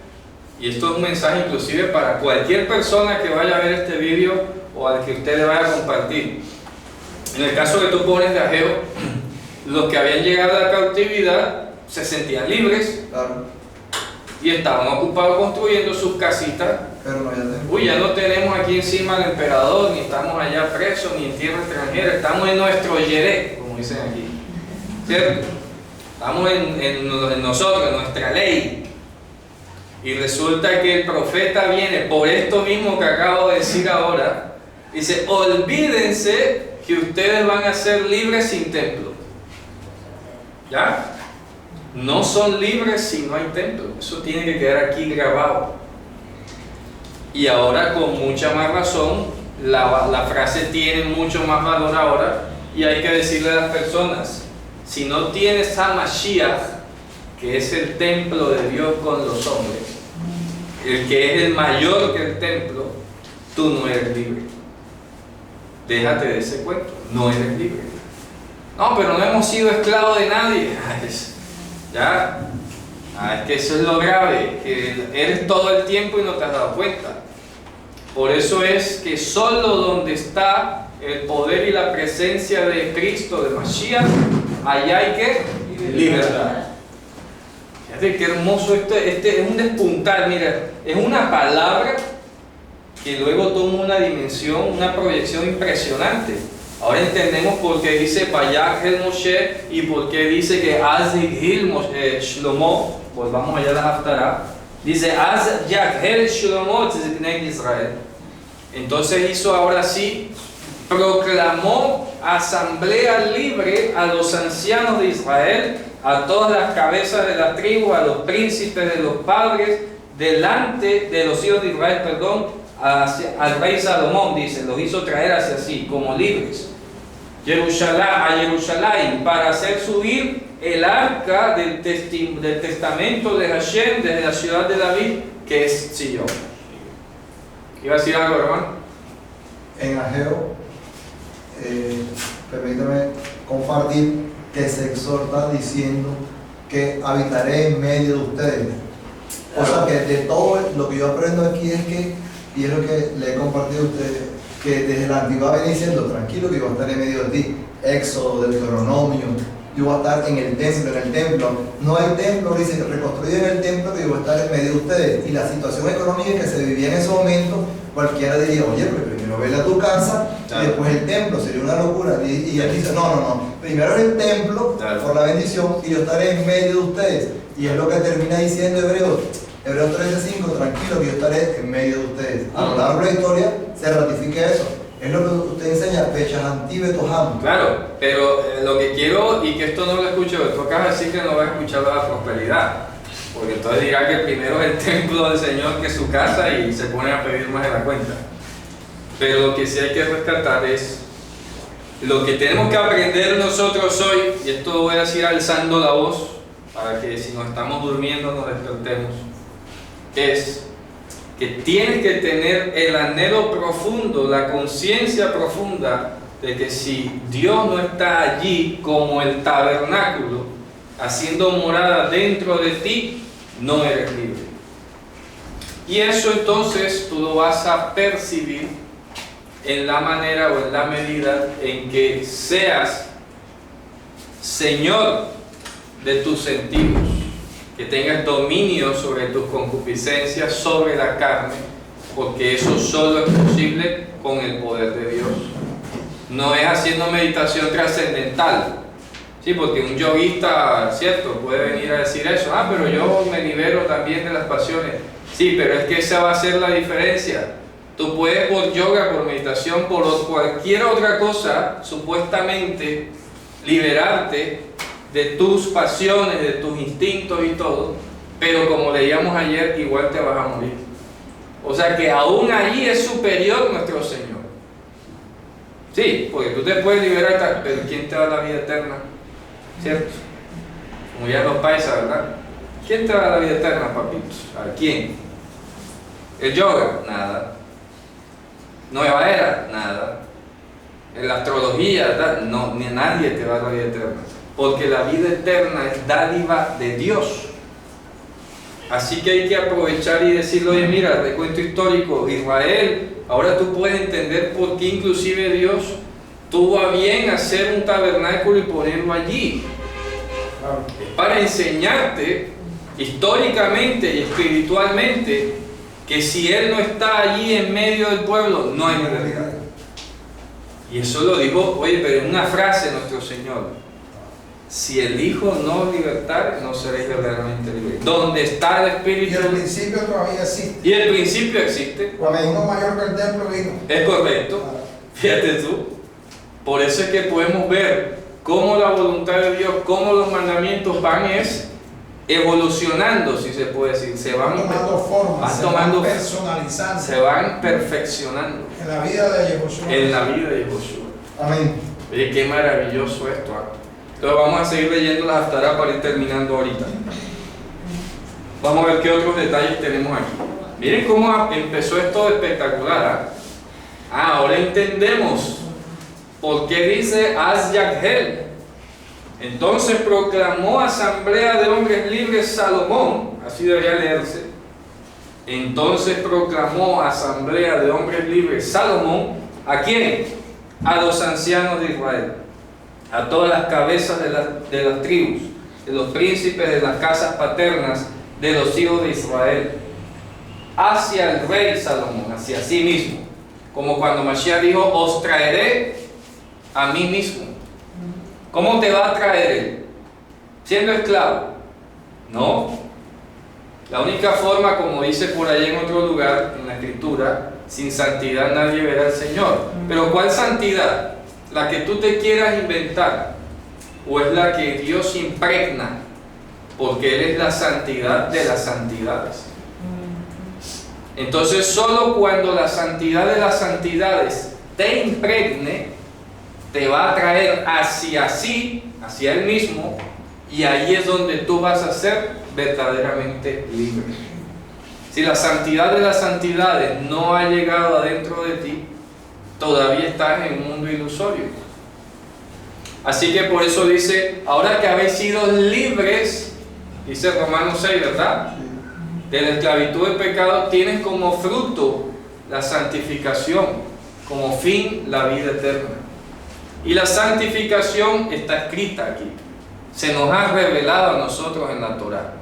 y esto es un mensaje inclusive para cualquier persona que vaya a ver este vídeo o al que usted le vaya a compartir. En el caso que tú pones de Ageo, los que habían llegado a la cautividad se sentían libres, Claro. y estaban ocupados construyendo sus casitas. Pero no, ya tenemos. Uy, ya no tenemos aquí encima al emperador, ni estamos allá presos, ni en tierra extranjera, estamos en nuestro yeré, como dicen aquí, ¿cierto? Estamos en nosotros, en nuestra ley. Y resulta que el profeta viene por esto mismo que acabo de decir ahora. Dice, olvídense que ustedes van a ser libres sin templo. ¿Ya? No son libres si no hay templo. Eso tiene que quedar aquí grabado. Y ahora con mucha más razón, la frase tiene mucho más valor ahora, y hay que decirle a las personas, si no tienes a Mashiach, que es el templo de Dios con los hombres, el que es el mayor que el templo, tú no eres libre. Déjate de ese cuento, no eres libre. No, pero no hemos sido esclavos de nadie. Ya, es que eso es lo grave, que eres todo el tiempo y no te has dado cuenta. Por eso es que solo donde está el poder y la presencia de Cristo, de Mashiach, allá hay que libertad. Fíjate qué hermoso este es un despuntar, mira, es una palabra que luego toma una dimensión, una proyección impresionante. Ahora entendemos por qué dice Vayachel Moshe y por qué dice que Az Yigil Shlomo, volvamos allá a la Haftarah, dice Az Yachel Shlomo Tzedeknei Israel. Entonces hizo ahora sí, proclamó asamblea libre a los ancianos de Israel, a todas las cabezas de la tribu, a los príncipes de los padres, delante de los hijos de Israel, al rey Salomón, dice, los hizo traer hacia sí, como libres, a Jerusalén, para hacer subir el arca del testamento de Hashem desde la ciudad de David, que es Sion. ¿Iba a decir algo, hermano? En Ageo, permítame compartir que se exhorta diciendo que habitaré en medio de ustedes. O sea que de todo lo que yo aprendo aquí es que, y es lo que le he compartido a ustedes, que desde la antigüedad venía diciendo, tranquilo que yo voy a estar en medio de ti. Éxodo, Deuteronomio, yo voy a estar en el templo. No hay templo, dice, reconstruido en el templo, que yo voy a estar en medio de ustedes. Y la situación económica que se vivía en ese momento, cualquiera diría, oye, pero primero vele a tu casa, y después el templo, sería una locura. Y él dice, no, primero el templo, por la bendición, y yo estaré en medio de ustedes. Y es lo que termina diciendo Hebreos 13:5, tranquilo que yo estaré en medio de ustedes. A lo largo de la historia se ratifica eso. Es lo que usted enseña, fechas antibetoham. Claro, pero lo que quiero, y que esto no lo escucho, toca decir que no va a escuchar la prosperidad, porque entonces dirá que primero es el templo del Señor que es su casa y se pone a pedir más de la cuenta. Pero lo que sí hay que rescatar es lo que tenemos que aprender nosotros hoy, y esto lo voy a decir alzando la voz, para que si nos estamos durmiendo nos despertemos, es que tienes que tener el anhelo profundo, la conciencia profunda de que si Dios no está allí como el tabernáculo, haciendo morada dentro de ti, no eres libre. Y eso entonces tú lo vas a percibir en la manera o en la medida en que seas Señor de tus sentidos, que tengas dominio sobre tus concupiscencias, sobre la carne, porque eso solo es posible con el poder de Dios. No es haciendo meditación trascendental, sí, porque un yoguista, cierto, puede venir a decir eso, pero yo me libero también de las pasiones. Sí, pero es que esa va a ser la diferencia. Tú puedes por yoga, por meditación, por cualquier otra cosa, supuestamente liberarte de tus pasiones, de tus instintos y todo, pero como leíamos ayer, igual te vas a morir. O sea que aún allí es superior nuestro Señor. Sí, porque tú te puedes liberar, pero ¿quién te da la vida eterna? ¿Cierto? Como ya los paisas, ¿verdad? ¿Quién te da la vida eterna, papitos? ¿A quién? ¿El yoga? Nada. ¿Nueva era? Nada. ¿En la astrología? ¿Verdad? No, ni nadie te va a dar la vida eterna. Porque la vida eterna es dádiva de Dios. Así que hay que aprovechar y decirle, oye, mira, recuento histórico, Israel, ahora tú puedes entender por qué inclusive Dios tuvo a bien hacer un tabernáculo y ponerlo allí. Es para enseñarte históricamente y espiritualmente que si Él no está allí en medio del pueblo, no hay libertad. Y eso lo dijo, oye, pero en una frase nuestro Señor. Si el Hijo no os libertare, no seréis verdaderamente libres. ¿Dónde está el Espíritu? Y el principio todavía existe. Y el principio existe. Cuando uno mayor que el templo vino. Es correcto. Fíjate tú. Por eso es que podemos ver cómo la voluntad de Dios, cómo los mandamientos van evolucionando, si se puede decir, se van tomando forma, van se tomando- van personalizando se van perfeccionando en la vida de Yehoshua. en la vida de Josué. Amén. Oye, qué maravilloso esto. Entonces vamos a seguir leyendo las Haftará para ir terminando ahorita. Vamos a ver qué otros detalles tenemos aquí. Miren cómo empezó esto espectacular. Ahora entendemos por qué dice Az Yaghel. Entonces proclamó asamblea de hombres libres Salomón, así debería leerse. Entonces proclamó asamblea de hombres libres Salomón, ¿a quién? A los ancianos de Israel, a todas las cabezas de las tribus, de los príncipes de las casas paternas de los hijos de Israel, hacia el rey Salomón, hacia sí mismo, como cuando Mashiach dijo, os traeré a mí mismo. ¿Cómo te va a traer él? ¿Siendo esclavo? No. La única forma, como dice por ahí en otro lugar, en la escritura, sin santidad nadie verá al Señor. Pero ¿cuál santidad? ¿La que tú te quieras inventar? ¿O es la que Dios impregna? Porque Él es la santidad de las santidades. Entonces solo cuando la santidad de las santidades te impregne, te va a traer hacia sí, hacia Él mismo, y ahí es donde tú vas a ser verdaderamente libre. Si la santidad de las santidades no ha llegado adentro de ti, todavía estás en un mundo ilusorio. Así que por eso dice, ahora que habéis sido libres, dice Romanos 6, ¿verdad? De la esclavitud del pecado, tienes como fruto la santificación, como fin la vida eterna. Y la santificación está escrita aquí. Se nos ha revelado a nosotros en la Torá.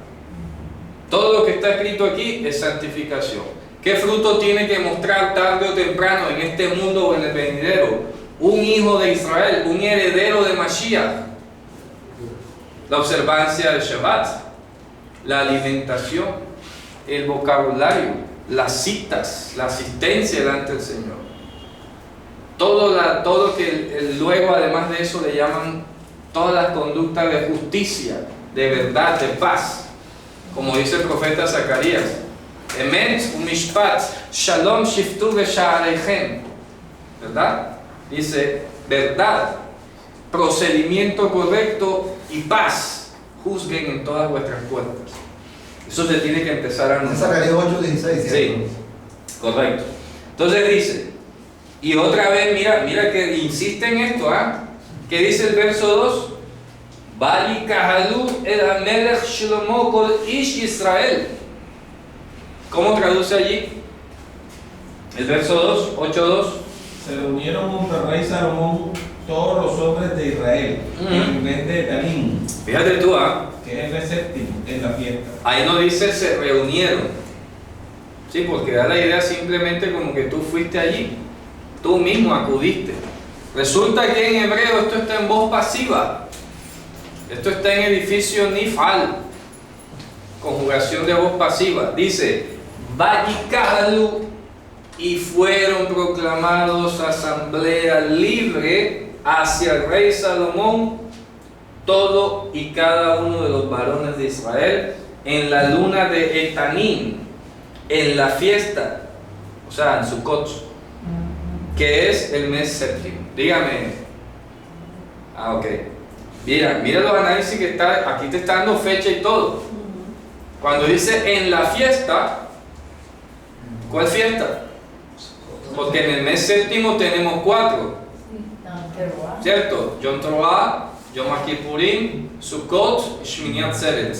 Todo lo que está escrito aquí es santificación. ¿Qué fruto tiene que mostrar tarde o temprano en este mundo o en el venidero? Un hijo de Israel, un heredero de Mashiach. La observancia del Shabbat, la alimentación, el vocabulario, las citas, la asistencia delante del Señor. Todo que luego, además de eso, le llaman todas las conductas de justicia, de verdad, de paz. Como dice el profeta Zacarías, Emet umishpat shalom shiftu vesha'alechem, ¿verdad? Dice, verdad, procedimiento correcto y paz juzguen en todas vuestras puertas. Eso se tiene que empezar a anunciar. Zacarías 8:16. Sí, correcto. Entonces dice, y otra vez, mira que insiste en esto, ¿ah? ¿Qué dice el verso 2? Bali kahalu el amelech shlomo kol ish Israel. ¿Cómo traduce allí? El verso 2, 8:2. Se reunieron junto al rey Salomón todos los hombres de Israel, en el mes de Tanín, Fíjate tú, ¿ah? que es el mes séptimo, en la fiesta. Ahí no dice se reunieron. Sí, porque da la idea simplemente como que tú fuiste allí, tú mismo acudiste. Resulta que en hebreo esto está en voz pasiva. Esto está en edificio nifal, conjugación de voz pasiva. Dice, Vayikalu, y fueron proclamados asamblea libre hacia el rey Salomón, todo y cada uno de los varones de Israel, en la luna de Etanín, en la fiesta, o sea, en Sukkot, que es el mes séptimo. Dígame. Ok. Mira los análisis que está, aquí te está dando fecha y todo. Cuando dice en la fiesta, ¿cuál fiesta? Porque en el mes séptimo tenemos 4, ¿cierto? Yom Teruah, Yom Kippurim, Sukkot, Shmini Atzeret.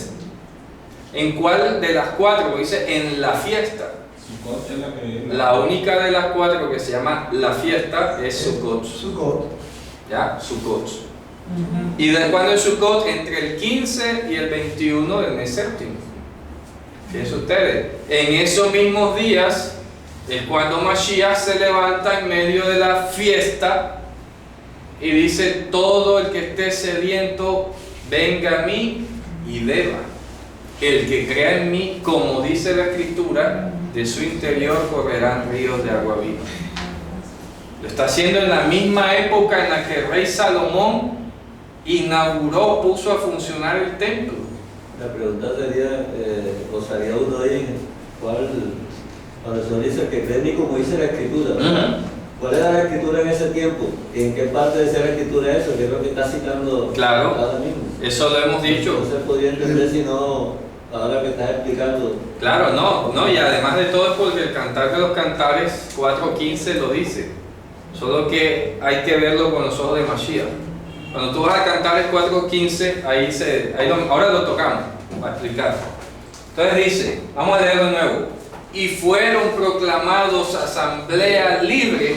¿En cuál de las 4? Dice en la fiesta. Sukkot es la que... La única de las 4 que se llama la fiesta es Sukkot. Sukkot. ¿Ya? Sukkot. ¿Y de cuándo es Sukkot? Entre el 15 y el 21 del mes séptimo. Fíjense ustedes, en esos mismos días es cuando Mashiach se levanta en medio de la fiesta y dice, todo el que esté sediento, venga a mí y beba. El que crea en mí, como dice la Escritura, de su interior correrán ríos de agua viva. Lo está haciendo en la misma época en la que el rey Salomón inauguró, puso a funcionar el templo. La pregunta sería, o salía uno ahí, cuando se dice que creen como dice la escritura, ¿verdad? ¿Cuál era la escritura en ese tiempo? ¿En qué parte de esa escritura eso? Que es lo que está citando Claro. ahora mismo. Eso lo hemos dicho. No se podía entender si no, ahora que estás explicando. Claro, no, y además de todo es porque el Cantar de los Cantares 4.15 lo dice. Solo que hay que verlo con los ojos de Mashiach. Cuando tú vas a Cantares 4.15, ahora lo tocamos para explicar. Entonces dice, vamos a leerlo de nuevo. Y fueron proclamados asamblea libre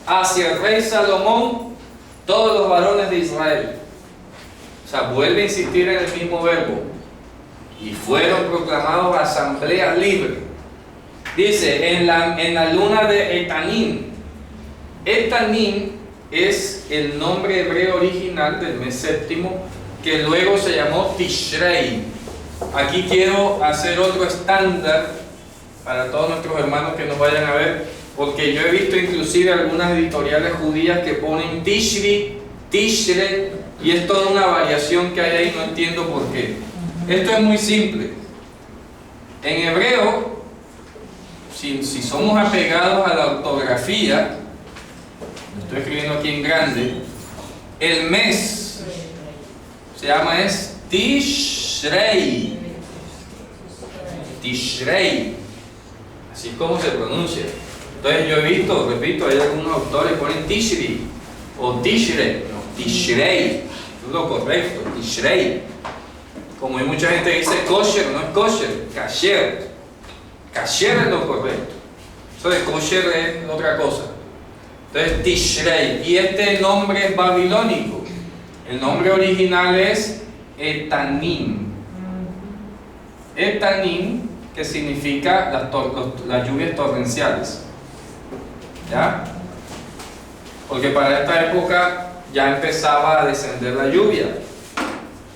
hacia el rey Salomón todos los varones de Israel. O sea, vuelve a insistir en el mismo verbo. Y fueron proclamados asamblea libre. Dice, en la luna de Etanim. Etanim es el nombre hebreo original del mes séptimo, que luego se llamó Tishrei. Aquí quiero hacer otro estándar para todos nuestros hermanos que nos vayan a ver, porque yo he visto inclusive algunas editoriales judías que ponen Tishri, Tishrei, y es toda una variación que hay ahí, no entiendo por qué. Esto es muy simple. En hebreo, si somos apegados a la ortografía, estoy escribiendo aquí en grande, el mes se llama Tishrei. Tishrei, así es como se pronuncia. Entonces yo he visto, repito, hay algunos autores que ponen Tishri o Tishrei, no, Tishrei, es lo correcto, Tishrei. Como hay mucha gente que dice kosher, no es kosher, kasher. Kasher es lo correcto. Eso de kosher es otra cosa. Entonces Tishrei, y este nombre es babilónico. El nombre original es Etanim. Etanim, que significa las lluvias torrenciales. ¿Ya? Porque para esta época ya empezaba a descender la lluvia.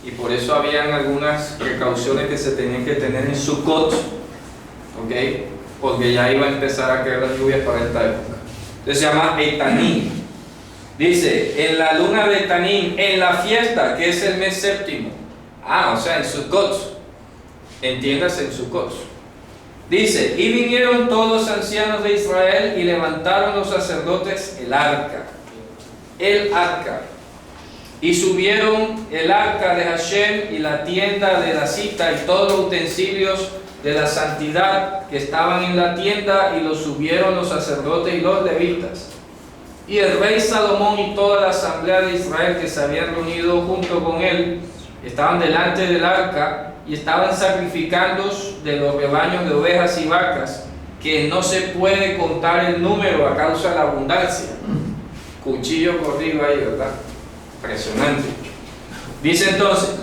Y por eso habían algunas precauciones que se tenían que tener en Sukkot, ¿ok? Porque ya iba a empezar a caer las lluvias para esta época. Entonces se llama Etanim. Dice, en la luna de Etanim, en la fiesta, que es el mes séptimo. O sea, en Sukkot. Entiéndase, en Sukkot. Dice, y vinieron todos los ancianos de Israel y levantaron los sacerdotes el arca. El arca. Y subieron el arca de Hashem y la tienda de la cita y todos los utensilios de la santidad que estaban en la tienda, y los subieron los sacerdotes y los levitas. Y el rey Salomón y toda la asamblea de Israel que se habían reunido junto con él estaban delante del arca y estaban sacrificando de los rebaños de ovejas y vacas, que no se puede contar el número a causa de la abundancia. Cuchillo corrido ahí, ¿verdad? Impresionante. Dice entonces,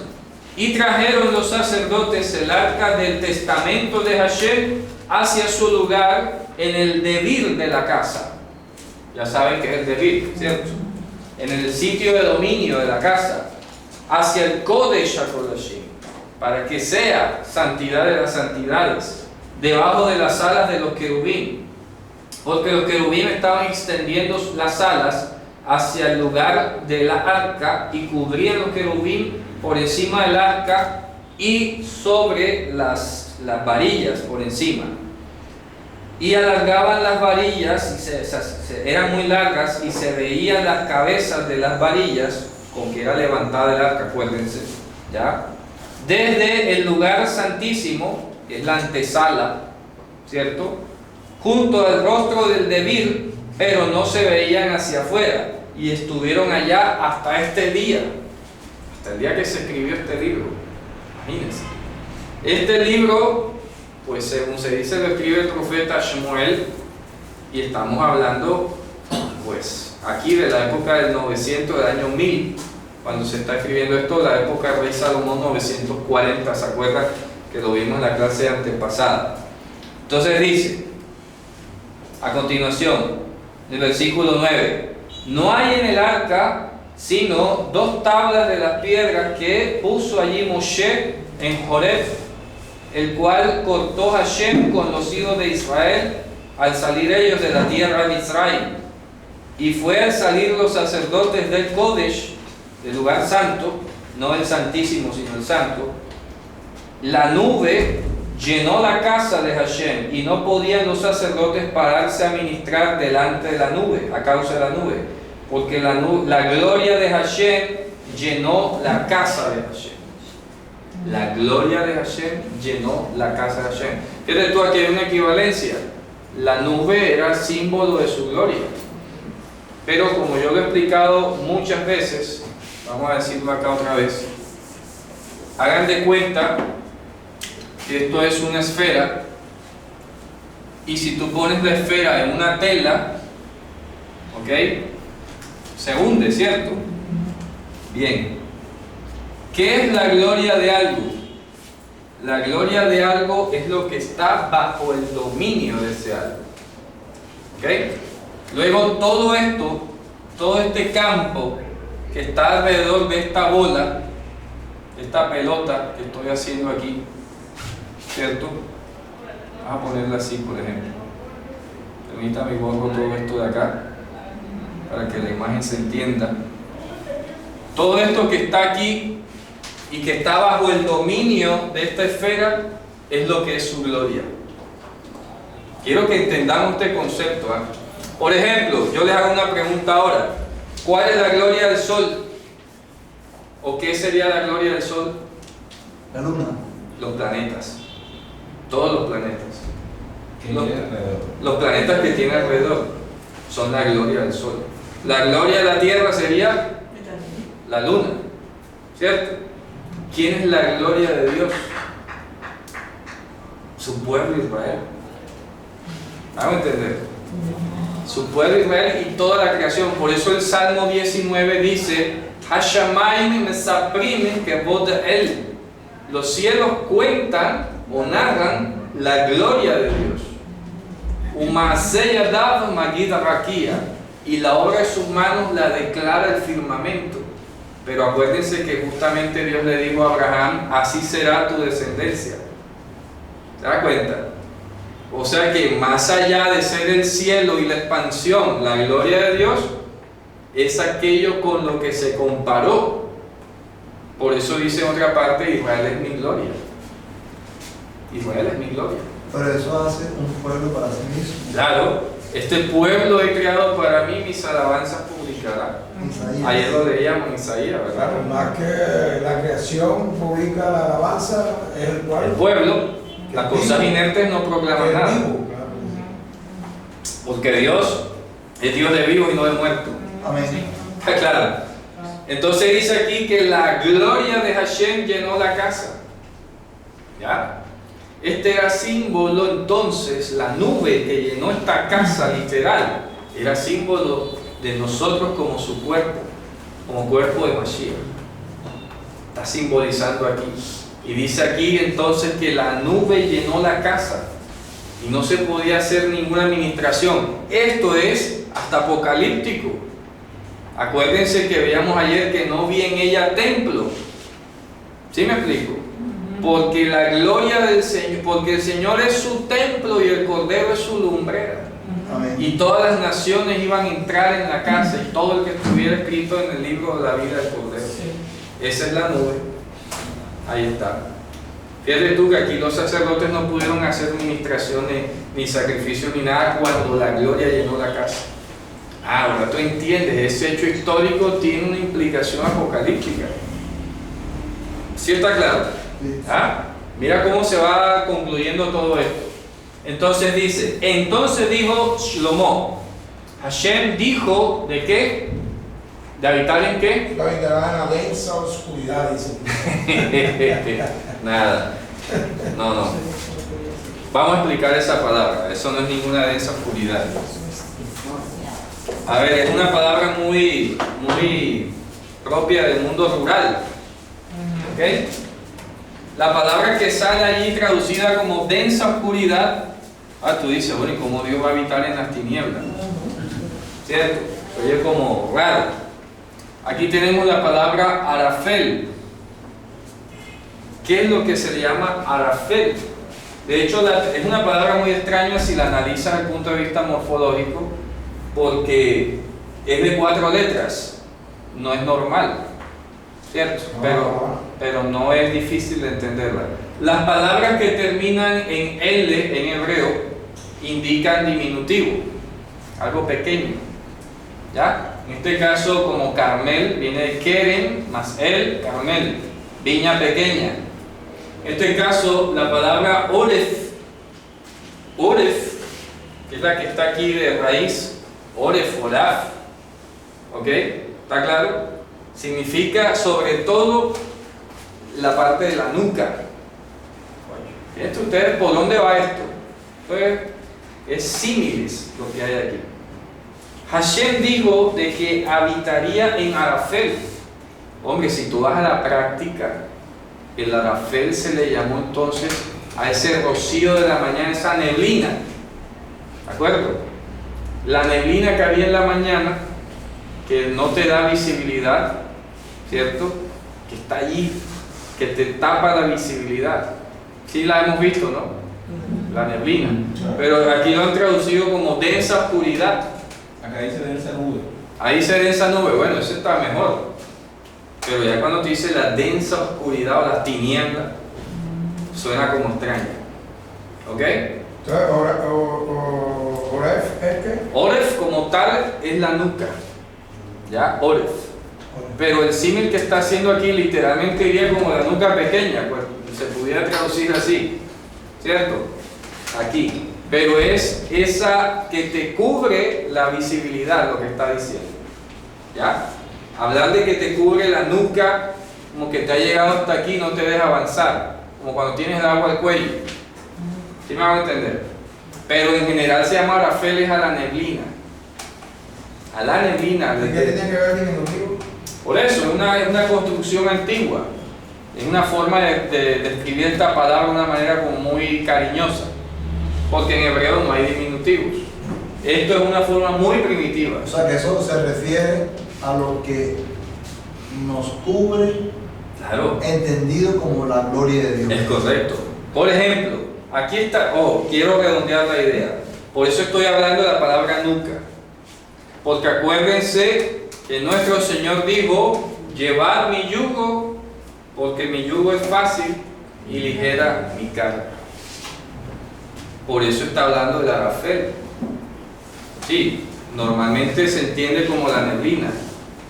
y trajeron los sacerdotes el arca del testamento de Hashem hacia su lugar en el debir de la casa. Ya saben que es el debir, ¿cierto? En el sitio de dominio de la casa, hacia el Kodesh HaKodashim, para que sea santidad de las santidades, debajo de las alas de los querubín, porque los querubín estaban extendiendo las alas hacia el lugar de la arca y cubrían los querubín por encima del arca y sobre las varillas por encima. Y alargaban las varillas, y eran muy largas, y se veían las cabezas de las varillas con que era levantada el arca, acuérdense, ¿ya? Desde el lugar santísimo, que es la antesala, ¿cierto? Junto al rostro del debir, pero no se veían hacia afuera, y estuvieron allá hasta este día, hasta el día que se escribió este libro. Imagínense. Este libro, pues según se dice, lo escribe el profeta Shmuel, y estamos hablando, pues, aquí de la época del 900, del año 1000, cuando se está escribiendo esto, la época del rey Salomón 940, ¿se acuerdan? Que lo vimos en la clase antepasada. Entonces dice, a continuación, en el versículo 9, no hay en el arca sino 2 tablas de las piedras que puso allí Moshe en Joreb, el cual cortó Hashem con los hijos de Israel al salir ellos de la tierra de Israel. Y fue al salir los sacerdotes del Kodesh, del lugar santo, no el santísimo sino el santo, la nube llenó la casa de Hashem y no podían los sacerdotes pararse a ministrar delante de la nube, a causa de la nube, porque la gloria de Hashem llenó la casa de Hashem. La gloria de Hashem llenó la casa de Hashem. Fíjate tú, aquí hay una equivalencia. La nube era símbolo de su gloria. Pero como yo lo he explicado muchas veces, vamos a decirlo acá otra vez, hagan de cuenta que esto es una esfera, y si tú pones la esfera en una tela, ¿ok? Se hunde, ¿cierto? Bien. ¿Qué es la gloria de algo? La gloria de algo es lo que está bajo el dominio de ese algo. ¿Ok? Luego todo esto, todo este campo que está alrededor de esta bola, esta pelota que estoy haciendo aquí, ¿cierto? Vamos a ponerla así, por ejemplo. Permítame borro todo esto de acá para que la imagen se entienda. Todo esto que está aquí y que está bajo el dominio de esta esfera es lo que es su gloria. Quiero que entendamos este concepto, ¿eh? Por ejemplo, yo les hago una pregunta ahora. ¿Cuál es la gloria del sol? ¿O qué sería la gloria del sol? La luna. Los planetas. Todos los planetas. ¿Qué tiene alrededor? Los planetas que tiene alrededor son la gloria del sol. La gloria de la tierra sería la luna, ¿cierto? ¿Quién es la gloria de Dios? Su pueblo Israel. ¿Vamos a entender? Su pueblo Israel y toda la creación. Por eso el Salmo 19 dice: Hashamayim mesaprim kevod el. Los cielos cuentan o narran la gloria de Dios. Umaaseh yadav magid rakia. Y la obra de sus manos la declara el firmamento. Pero acuérdense que justamente Dios le dijo a Abraham: así será tu descendencia. ¿Se da cuenta? O sea que más allá de ser el cielo y la expansión, la gloria de Dios es aquello con lo que se comparó. Por eso dice en otra parte: Israel es mi gloria. Israel es mi gloria. Pero eso hace un pueblo para sí mismo. Claro, este pueblo he creado para mí, mis alabanzas publicará. Isaías. Ayer lo leíamos en Isaías, ¿verdad? Claro, más que la creación publica la alabanza, es el El pueblo. pueblo, las cosas inertes no proclaman Que es nada. vivo, claro. Porque Dios es Dios de vivos y no de muertos. Amén. Está claro. Entonces dice aquí que la gloria de Hashem llenó la casa. ¿Ya? Este era símbolo, entonces, la nube que llenó esta casa literal, era símbolo de nosotros como su cuerpo, como cuerpo de Mashiach. Está simbolizando aquí. Y dice aquí entonces que la nube llenó la casa y no se podía hacer ninguna administración. Esto es hasta apocalíptico. Acuérdense que veíamos ayer que no vi en ella templo. ¿Sí me explico? Porque la gloria del Señor, porque el Señor es su templo y el Cordero es su lumbrera. Amén. Y todas las naciones iban a entrar en la casa y todo el que estuviera escrito en el libro de la vida del Cordero. Esa es la nube. Ahí está. Fíjate tú que aquí los sacerdotes no pudieron hacer ministraciones, ni sacrificios, ni nada cuando la gloria llenó la casa. Ahora tú entiendes, ese hecho histórico tiene una implicación apocalíptica. ¿Sí está claro? Sí. ¿Ah? Mira cómo se va concluyendo todo esto. Entonces dice, entonces dijo Shlomo, Hashem dijo, ¿de qué? ¿De habitar en qué? Lo habitará en la densa oscuridad, dice. Nada. No. Vamos a explicar esa palabra. Eso no es ninguna densa oscuridad. A ver, es una palabra muy propia del mundo rural. ¿Ok? La palabra que sale allí traducida como densa oscuridad, tú dices, bueno, ¿y cómo Dios va a habitar en las tinieblas? ¿Cierto? Oye, como raro. Aquí tenemos la palabra arafel. ¿Qué es lo que se le llama arafel? De hecho, es una palabra muy extraña si la analizas desde el punto de vista morfológico, porque es de 4 letras, no es normal. ¿cierto? Pero no es difícil de entenderla. Las palabras que terminan en L en hebreo indican diminutivo, algo pequeño, ¿ya? En este caso, como Carmel, viene de Keren más el, Carmel, viña pequeña. En este caso, la palabra Oref, que es la que está aquí de raíz, Oref, Olaf, ¿ok? ¿Está claro? Significa sobre todo la parte de la nuca. Fíjense ustedes por dónde va esto. Entonces, es símiles lo que hay aquí. Hashem dijo de que habitaría en Arafel. Hombre, si tú vas a la práctica, el Arafel se le llamó entonces a ese rocío de la mañana, esa neblina. ¿De acuerdo? La neblina que había en la mañana, que no te da visibilidad, ¿cierto? Que está allí, que te tapa la visibilidad. Sí la hemos visto, ¿no? La neblina. Pero aquí lo han traducido como densa oscuridad. Acá dice densa nube. Ahí dice densa nube, bueno, eso está mejor. Pero ya cuando te dice la densa oscuridad o las tinieblas, suena como extraño. ¿Ok? Entonces, Oref es que Oref como tal es la nuca. ¿Ya? Oref. Pero el símil que está haciendo aquí literalmente diría como la nuca pequeña, pues se pudiera traducir así, ¿cierto? Aquí. Pero es esa que te cubre la visibilidad, lo que está diciendo. ¿Ya? Hablar de que te cubre la nuca, como que te ha llegado hasta aquí, no te deja avanzar, como cuando tienes el agua al cuello. ¿Sí me van a entender? Pero en general se llama Arafel a la neblina. A la neblina. ¿qué tiene que ver diminutivo? Por eso, es una construcción antigua. Es una forma de describir esta palabra de una manera como muy cariñosa. Porque en hebreo no hay diminutivos. Esto es una forma muy primitiva. O sea que eso se refiere a lo que nos cubre, Claro, entendido como la gloria de Dios. es correcto. Por ejemplo, aquí está, quiero redondear la idea. Por eso estoy hablando de la palabra nuca. Porque acuérdense que nuestro Señor dijo, llevad mi yugo, porque mi yugo es fácil y ligera mi carga. Por eso está hablando del Arafel. Sí, normalmente se entiende como la neblina,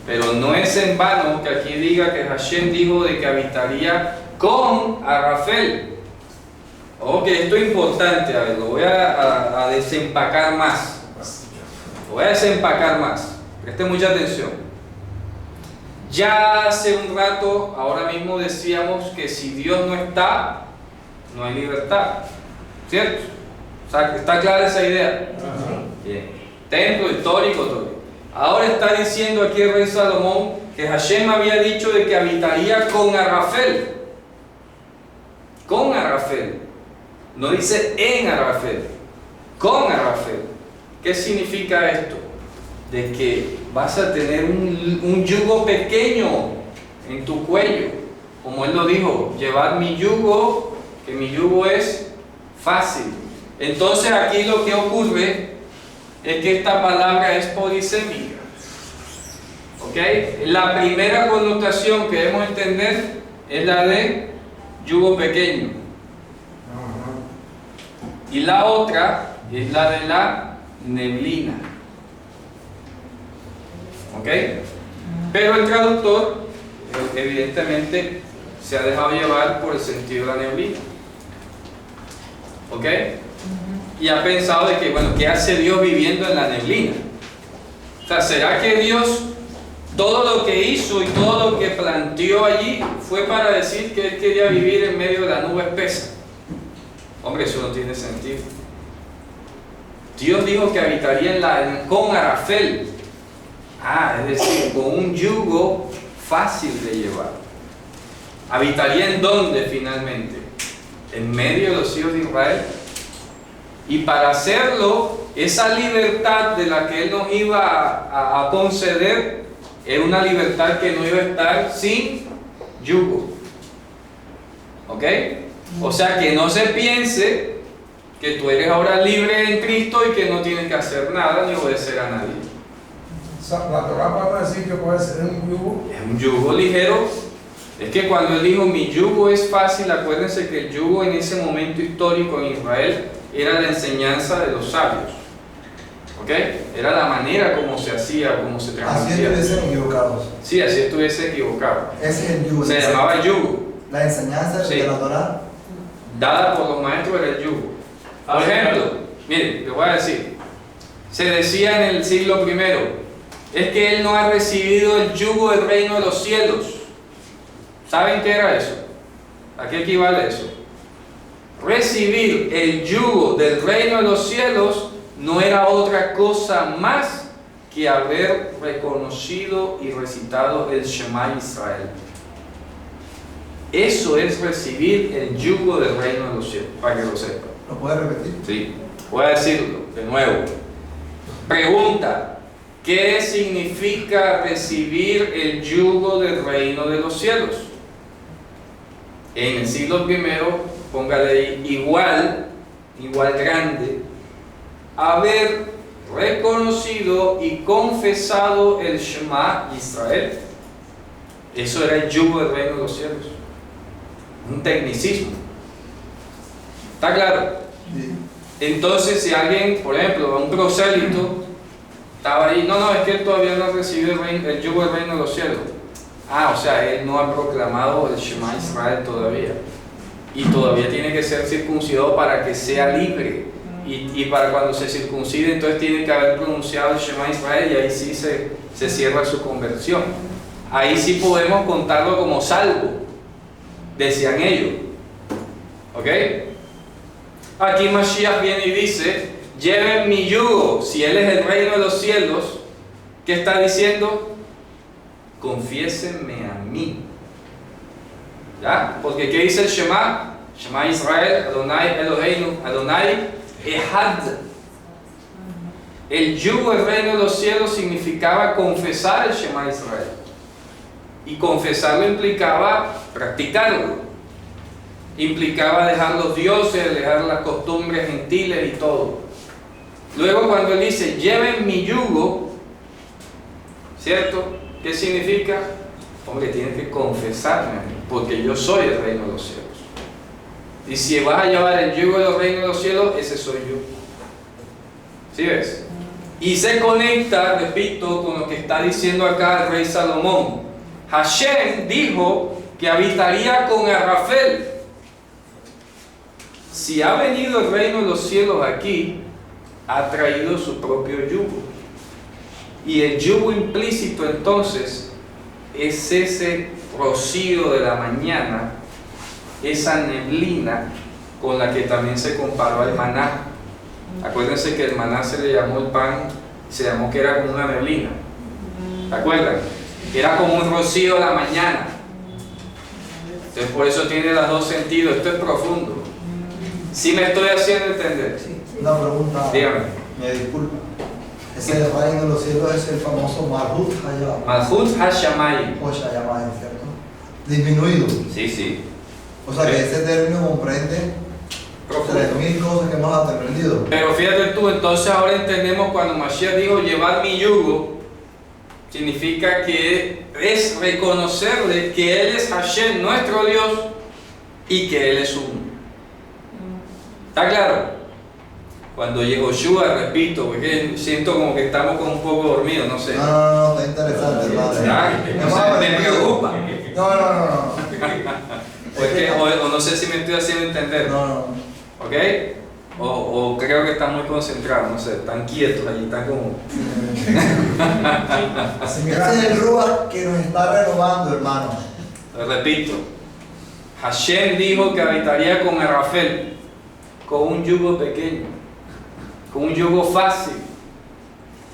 pero no es en vano que aquí diga que Hashem dijo de que habitaría con Arafel. Ok, esto es importante, a ver, lo voy a desempacar más. Lo voy a desempacar más. Presten mucha atención. Ya hace un rato, ahora mismo decíamos que si Dios no está, no hay libertad. ¿Cierto? O sea, ¿está clara esa idea? Bien. Templo histórico, todo. Ahora está diciendo aquí el rey Salomón que Hashem había dicho de que habitaría con Arafel. Con Arafel. No dice en Arafel. Con Arafel. ¿Qué significa esto? De que vas a tener un yugo pequeño en tu cuello. Como él lo dijo, llevad mi yugo, que mi yugo es fácil. Entonces aquí lo que ocurre es que esta palabra es polisémica. ¿Ok? La primera connotación que debemos entender es la de yugo pequeño. Y la otra es la de la neblina. ¿Ok? Pero el traductor evidentemente se ha dejado llevar por el sentido de la neblina. ¿Ok? Y ha pensado de que, bueno, ¿qué hace Dios viviendo en la neblina? O sea, ¿será que Dios, todo lo que hizo y todo lo que planteó allí fue para decir que Él quería vivir en medio de la nube espesa? Hombre, eso no tiene sentido. Dios dijo que habitaría con Arafel. Es decir, con un yugo fácil de llevar. ¿Habitaría en dónde finalmente? En medio de los hijos de Israel. Y para hacerlo, esa libertad de la que Él nos iba a conceder, era una libertad que no iba a estar sin yugo. ¿Ok? O sea, que no se piense que tú eres ahora libre en Cristo y que no tienes que hacer nada ni obedecer a nadie. La Torah va a decir que puede ser un yugo. Es un yugo ligero Es que cuando él dijo mi yugo es fácil, acuérdense que el yugo en ese momento histórico en Israel era la enseñanza de los sabios. ¿Ok? Era la manera como se hacía, como se Así transmitía. estuviesen equivocados. Sí, así estuviese equivocado. Ese es el yugo. Se llamaba yugo. La enseñanza Sí. de la Torah. Dada por los maestros era el yugo. Por ejemplo, miren, les voy a decir, se decía en el siglo I, es que él no ha recibido el yugo del reino de los cielos. ¿Saben qué era eso? ¿A qué equivale eso? Recibir el yugo del reino de los cielos no era otra cosa más que haber reconocido y recitado el Shema Israel. Eso es recibir el yugo del reino de los cielos, para que lo sepan. ¿Lo puedes repetir? Sí, voy a decirlo de nuevo. Pregunta: ¿qué significa recibir el yugo del reino de los cielos? En el siglo I, póngale ahí, igual grande, haber reconocido y confesado el Shema Israel. Eso era el yugo del reino de los cielos. Un tecnicismo. ¿Está claro? Sí. Entonces, si alguien, por ejemplo, un prosélito, estaba ahí, no, es que él todavía no ha recibido el yugo del reino de los cielos. O sea, él no ha proclamado el Shema Israel todavía. Y todavía tiene que ser circuncidado para que sea libre. Y para cuando se circuncide, entonces tiene que haber pronunciado el Shema Israel y ahí sí se cierra su conversión. Ahí sí podemos contarlo como salvo, decían ellos. ¿Ok? Aquí Mashiach viene y dice: lleven mi yugo. Si Él es el reino de los cielos, ¿qué está diciendo? Confiésenme a mí. ¿Ya? Porque ¿qué dice el Shema? Shema Israel, Adonai Eloheinu, Adonai Ehad. El yugo del reino de los cielos significaba confesar el Shema Israel. Y confesarlo implicaba practicarlo. Implicaba dejar los dioses, dejar las costumbres gentiles y todo. Luego cuando él dice, lleven mi yugo, ¿cierto? ¿Qué significa? Hombre, tienes que confesarme a mí, porque yo soy el reino de los cielos. Y si vas a llevar el yugo del reino de los cielos, ese soy yo. ¿Sí ves? Y se conecta, repito, con lo que está diciendo acá el rey Salomón. Hashem dijo que habitaría con Arrafel. Si ha venido el reino de los cielos aquí, ha traído su propio yugo. Y el yugo implícito entonces es ese rocío de la mañana, esa neblina con la que también se comparó al maná. Acuérdense que el maná se le llamó el pan, se llamó que era como una neblina. ¿Se acuerdan? Era como un rocío de la mañana. Entonces por eso tiene los dos sentidos. Esto es profundo. ¿Sí me estoy haciendo entender? Sí. Una pregunta. Dígame. Me disculpa. Ese reino de los cielos es el famoso Malhut Hayah. Malhut Hashamayim. O Shayamayim, ¿cierto? Disminuido. Sí, sí. O sea que ese término comprende Profundo. 3000 cosas que hemos aprendido. Pero fíjate tú, entonces ahora entendemos cuando Mashiach dijo llevar mi yugo, significa que es reconocerle que Él es Hashem, nuestro Dios, y que Él es uno. ¿Está claro? Cuando Yehoshua, repito, porque siento como que estamos como un poco dormidos, no sé. No, está interesante, padre. Ya, Hemos me aprendido. preocupa. No. O no sé si me estoy haciendo entender. No. ¿Ok? O creo que están muy concentrados, no sé, están quietos allí, están como... Ese es el Ruach que nos está renovando, hermano. Repito, Hashem dijo que habitaría con Arrafel, con un yugo pequeño, con un yugo fácil.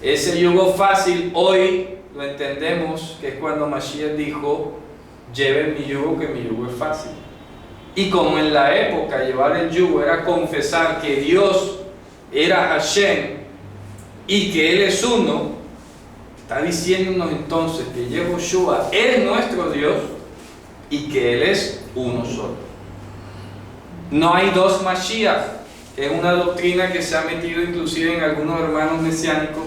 Ese yugo fácil hoy lo entendemos que es cuando Mashiach dijo, lleven mi yugo, que mi yugo es fácil. Y como en la época llevar el yugo era confesar que Dios era Hashem y que Él es uno, está diciéndonos entonces que Yehoshua es nuestro Dios y que Él es uno solo. No hay dos Mashiach, que es una doctrina que se ha metido inclusive en algunos hermanos mesiánicos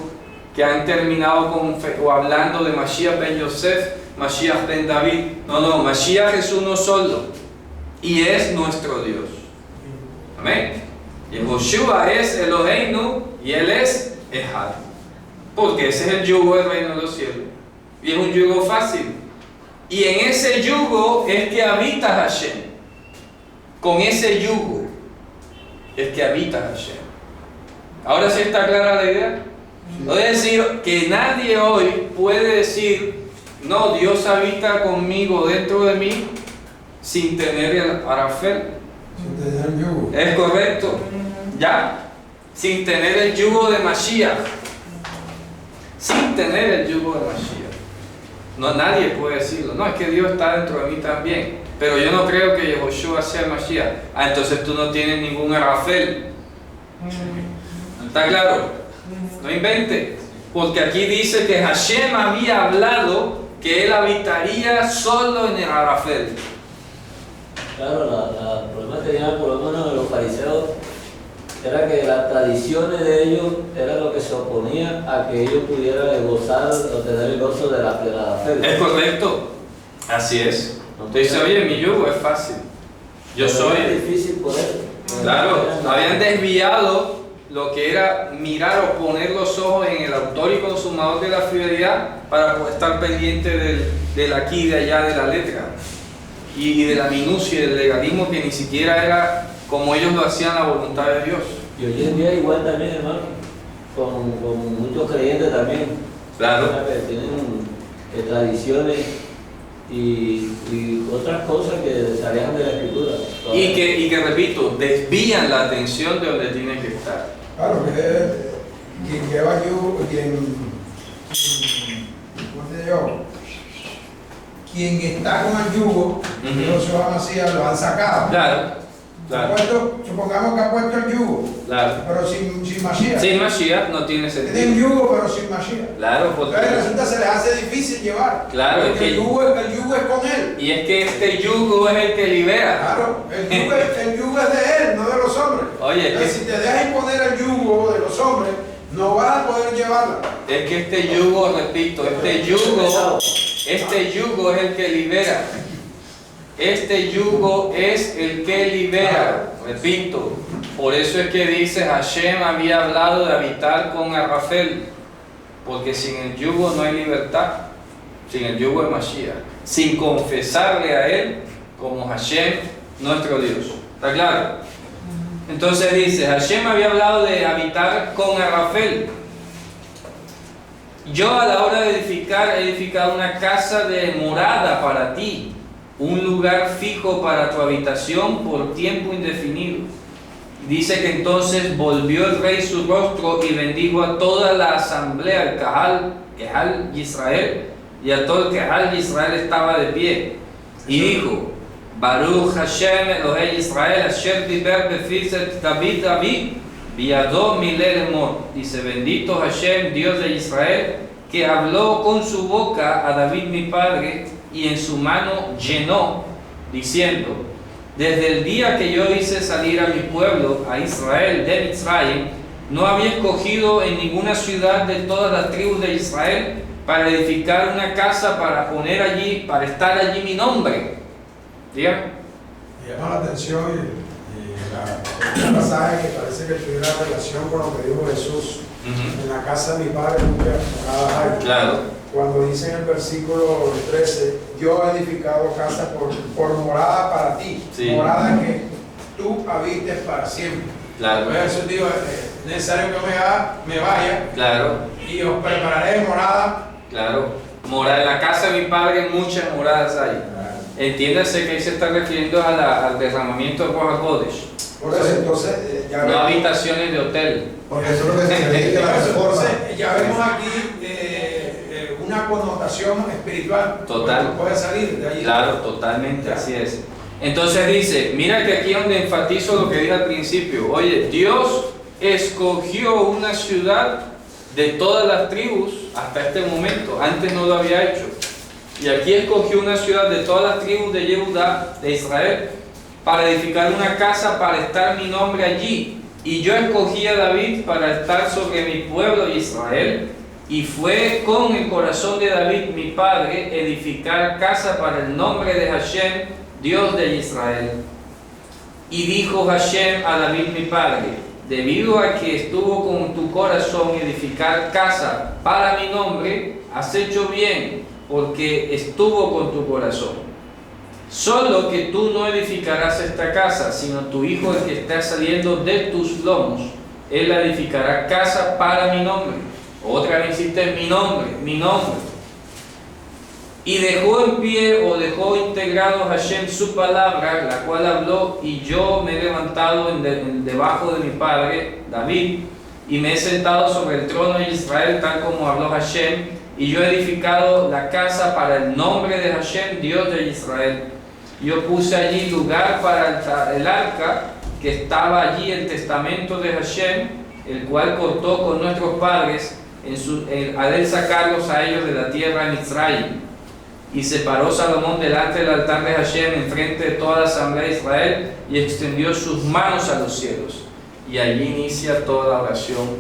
que han terminado con, o hablando de Mashiach ben Yosef, Mashiach ben David. No, Mashiach es uno solo y es nuestro Dios. Amén. Yehoshua es Eloheinu y Él es Ejad. Porque ese es el yugo del reino de los cielos. Y es un yugo fácil. Y en ese yugo es que habita Hashem. Con ese yugo es que habita Hashem. ¿Ahora sí está clara la idea? Es decir, que nadie hoy puede decir, no, Dios habita conmigo, dentro de mí, sin tener el arafel. Sin tener el yugo. Es correcto. ¿Ya? Sin tener el yugo de Mashiach. Sin tener el yugo de Mashiach. No, nadie puede decirlo. No, es que Dios está dentro de mí también. Pero yo no creo que Yehoshua sea el Mashiach. Entonces tú no tienes ningún arafel. ¿Está claro? No invente. Porque aquí dice que Hashem había hablado que él habitaría solo en el arafel. Claro, el problema que tenían por lo menos los fariseos era que las tradiciones de ellos era lo que se oponía a que ellos pudieran gozar o tener el gozo de la fe. Es correcto. Así es. Usted dice, oye, mi yugo es fácil. Yo soy. Es difícil por eso. Claro, habían desviado lo que era mirar o poner los ojos en el autor y consumador de la fidelidad para poder estar pendiente del aquí y de allá de la letra y de la minucia y del legalismo que ni siquiera era como ellos lo hacían la voluntad de Dios. Y hoy en día igual también, hermano, con muchos creyentes también. Claro. Que tienen tradiciones y otras cosas que se alejan de la escritura. Y que repito, desvían la atención de donde tiene que estar. Claro, que quien lleva yugo, quien está con el yugo, Josué Masías lo han sacado. Claro. Supongamos que ha puesto el yugo, Claro. pero sin Mashiach. Sin Mashiach no tiene Tienen sentido. yugo, pero sin Mashiach. Claro, porque Entonces resulta se les hace difícil llevar. Claro, porque es el que- yugo es con él. y es que este yugo es el que libera. Claro, el yugo es de él, no de los hombres. Oye, Entonces, si te dejas imponer el yugo de los hombres, no vas a poder llevarla. Es que este yugo, repito, este yugo es el que libera. Este yugo es el que libera. Repito, por eso es que dice Hashem había hablado de habitar con Arrafel, porque sin el yugo no hay libertad, sin el yugo de Mashiach, sin confesarle a él como Hashem, nuestro Dios. ¿Está claro? Entonces dice, Hashem había hablado de habitar con Arrafel. Yo a la hora de edificar he edificado una casa de morada para ti, un lugar fijo para tu habitación por tiempo indefinido. Dice que entonces volvió el rey su rostro y bendijo a toda la asamblea, el Kehal Israel, y a todo el Kehal Israel estaba de pie. Y dijo, Baruch Hashem Elohei Israel, Asher diber befizet David David, Biadó Milel Emor. Dice, bendito Hashem, Dios de Israel, que habló con su boca a David mi padre, y en su mano llenó, diciendo, desde el día que yo hice salir a mi pueblo, a Israel de Mitzrayim, no había escogido en ninguna ciudad de todas las tribus de Israel para edificar una casa para poner allí, para estar allí mi nombre. Dígame. Me llama la atención el pasaje que parece que tuviera relación con lo que dijo Jesús. En la casa de mi padre nunca morada hay. Claro. Cuando dice en el versículo 13, yo he edificado casa por morada para ti, Sí. morada que tú habites para siempre. Claro. Por eso digo, es necesario que me vaya Claro. y os prepararé morada. Claro. En la casa de mi padre muchas moradas hay. Entiéndase que ahí se está refiriendo al derramamiento de Ruach HaKodesh. Por eso entonces ya No vemos, habitaciones de hotel. Porque eso es lo que significa la reforma. entonces, ya vemos aquí una connotación espiritual. Total. Porque puede salir de allí. Claro, totalmente, así es. Entonces dice, mira que aquí es donde enfatizo lo que dije al principio. Oye, Dios escogió una ciudad de todas las tribus hasta este momento. Antes no lo había hecho. Y aquí escogió una ciudad de todas las tribus de Yehudá, de Israel, para edificar una casa para estar mi nombre allí. Y yo escogí a David para estar sobre mi pueblo Israel, Y fue con el corazón de David, mi padre, edificar casa para el nombre de Hashem, Dios de Israel. Y dijo Hashem a David, mi padre: debido a que estuvo con tu corazón edificar casa para mi nombre, has hecho bien, porque estuvo con tu corazón. Solo que tú no edificarás esta casa, sino tu hijo, el que está saliendo de tus lomos. Él la edificará casa para mi nombre. Otra vez insiste, mi nombre, mi nombre. Y dejó en pie, o dejó integrado Hashem su palabra, la cual habló, y yo me he levantado debajo de mi padre David, y me he sentado sobre el trono de Israel, tal como habló Hashem, y yo he edificado la casa para el nombre de Hashem, Dios de Israel. Yo puse allí lugar para el arca, que estaba allí el testamento de Hashem, el cual cortó con nuestros padres al él sacarlos a ellos de la tierra de Israel. Y se paró Salomón delante del altar de Hashem, enfrente de toda la asamblea de Israel, y extendió sus manos a los cielos. Y allí inicia toda la oración,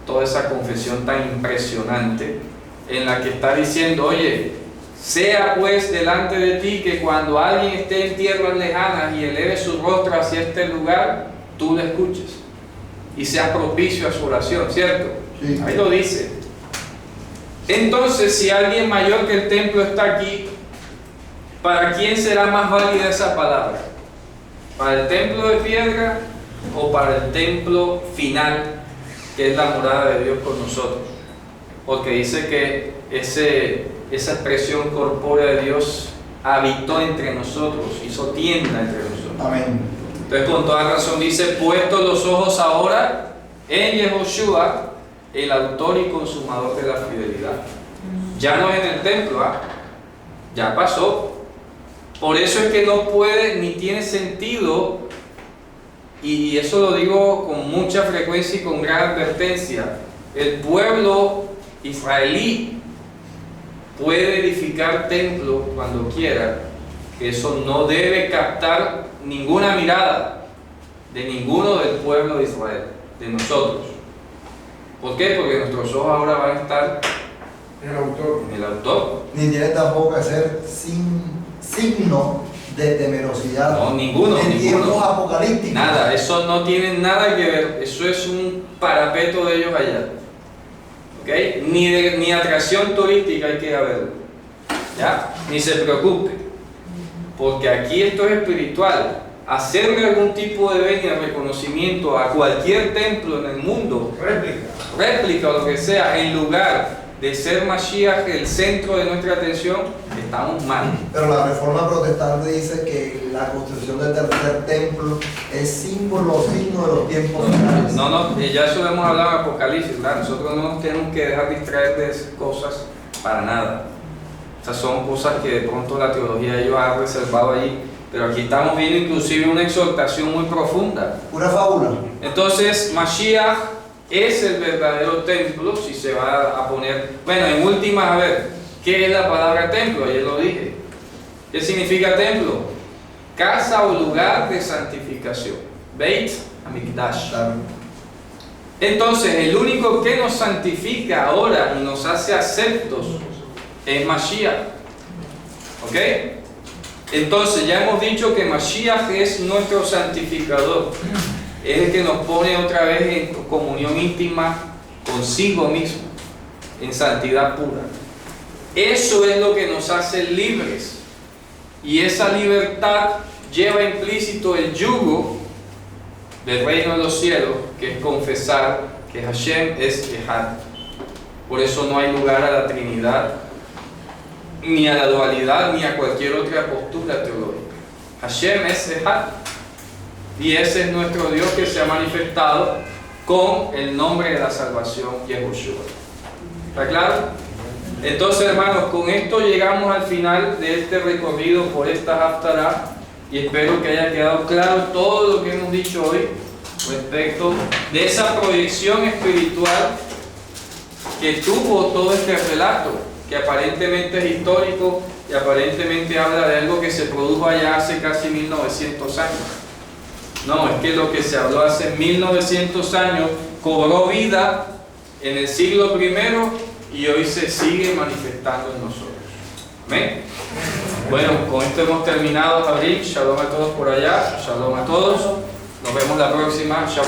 toda esa confesión tan impresionante, en la que está diciendo: oye, sea pues delante de ti que cuando alguien esté en tierras lejanas y eleve su rostro hacia este lugar, tú lo escuches y seas propicio a su oración, ¿cierto? Sí. Ahí lo dice. Entonces, si alguien mayor que el templo está aquí, ¿para quién será más válida esa palabra? ¿Para el templo de piedra o para el templo final, que es la morada de Dios con nosotros? Porque dice que esa expresión corpórea de Dios habitó entre nosotros, hizo tienda entre nosotros. Amén. Entonces, con toda razón dice: puestos los ojos ahora en Yehoshua, el autor y consumador de la fidelidad. Ya no es en el templo, ya pasó. Por eso es que no puede ni tiene sentido, y eso lo digo con mucha frecuencia y con gran advertencia: el pueblo israelí puede edificar templo cuando quiera, que eso no debe captar ninguna mirada de ninguno del pueblo de Israel, de nosotros. ¿Por qué? Porque nuestros ojos ahora van a estar en el autor. Ni tiene tampoco que ser sin signo de temerosidad. No, ninguno. En tiempos apocalípticos. Nada, eso no tiene nada que ver, eso es un parapeto de ellos allá. ¿Ok? Ni atracción turística hay que haber. ¿Ya? Ni se preocupe. Porque aquí esto es espiritual. Hacerle algún tipo de venia, reconocimiento a cualquier templo en el mundo, réplica o lo que sea, en lugar de ser Mashiach el centro de nuestra atención, estamos mal. Pero la Reforma Protestante dice que la construcción del tercer templo es símbolo, signo de los tiempos finales. No, ya eso lo hemos hablado en Apocalipsis, ¿verdad? Nosotros no nos tenemos que dejar distraer de esas cosas para nada. Esas son cosas que de pronto la teología de ellos ha reservado allí. Pero aquí estamos viendo inclusive una exhortación muy profunda. Pura fábula. Entonces, Mashiach es el verdadero templo, si se va a poner... Bueno, en últimas, a ver, ¿qué es la palabra templo? Ayer lo dije. ¿Qué significa templo? Casa o lugar de santificación. Beit Hamikdash. Claro. Entonces, el único que nos santifica ahora y nos hace aceptos es Mashiach. ¿Ok? Entonces, ya hemos dicho que Mashiach es nuestro santificador. Es el que nos pone otra vez en comunión íntima consigo mismo, en santidad pura. Eso es lo que nos hace libres. Y esa libertad lleva implícito el yugo del reino de los cielos, que es confesar que Hashem es Ejad. Por eso no hay lugar a la Trinidad, ni a la dualidad, ni a cualquier otra postura teológica. Hashem es Ejad. Y ese es nuestro Dios que se ha manifestado con el nombre de la salvación, Yehoshua. ¿Está claro? Entonces, hermanos, con esto llegamos al final de este recorrido por esta Haftarah, y espero que haya quedado claro todo lo que hemos dicho hoy respecto de esa proyección espiritual que tuvo todo este relato, que aparentemente es histórico y aparentemente habla de algo que se produjo allá hace casi 1900 años. No, es que lo que se habló hace 1900 años cobró vida en el siglo I y hoy se sigue manifestando en nosotros. Amén. Bueno, con esto hemos terminado, Abril. Shalom a todos por allá, shalom a todos. Nos vemos la próxima. Shalom.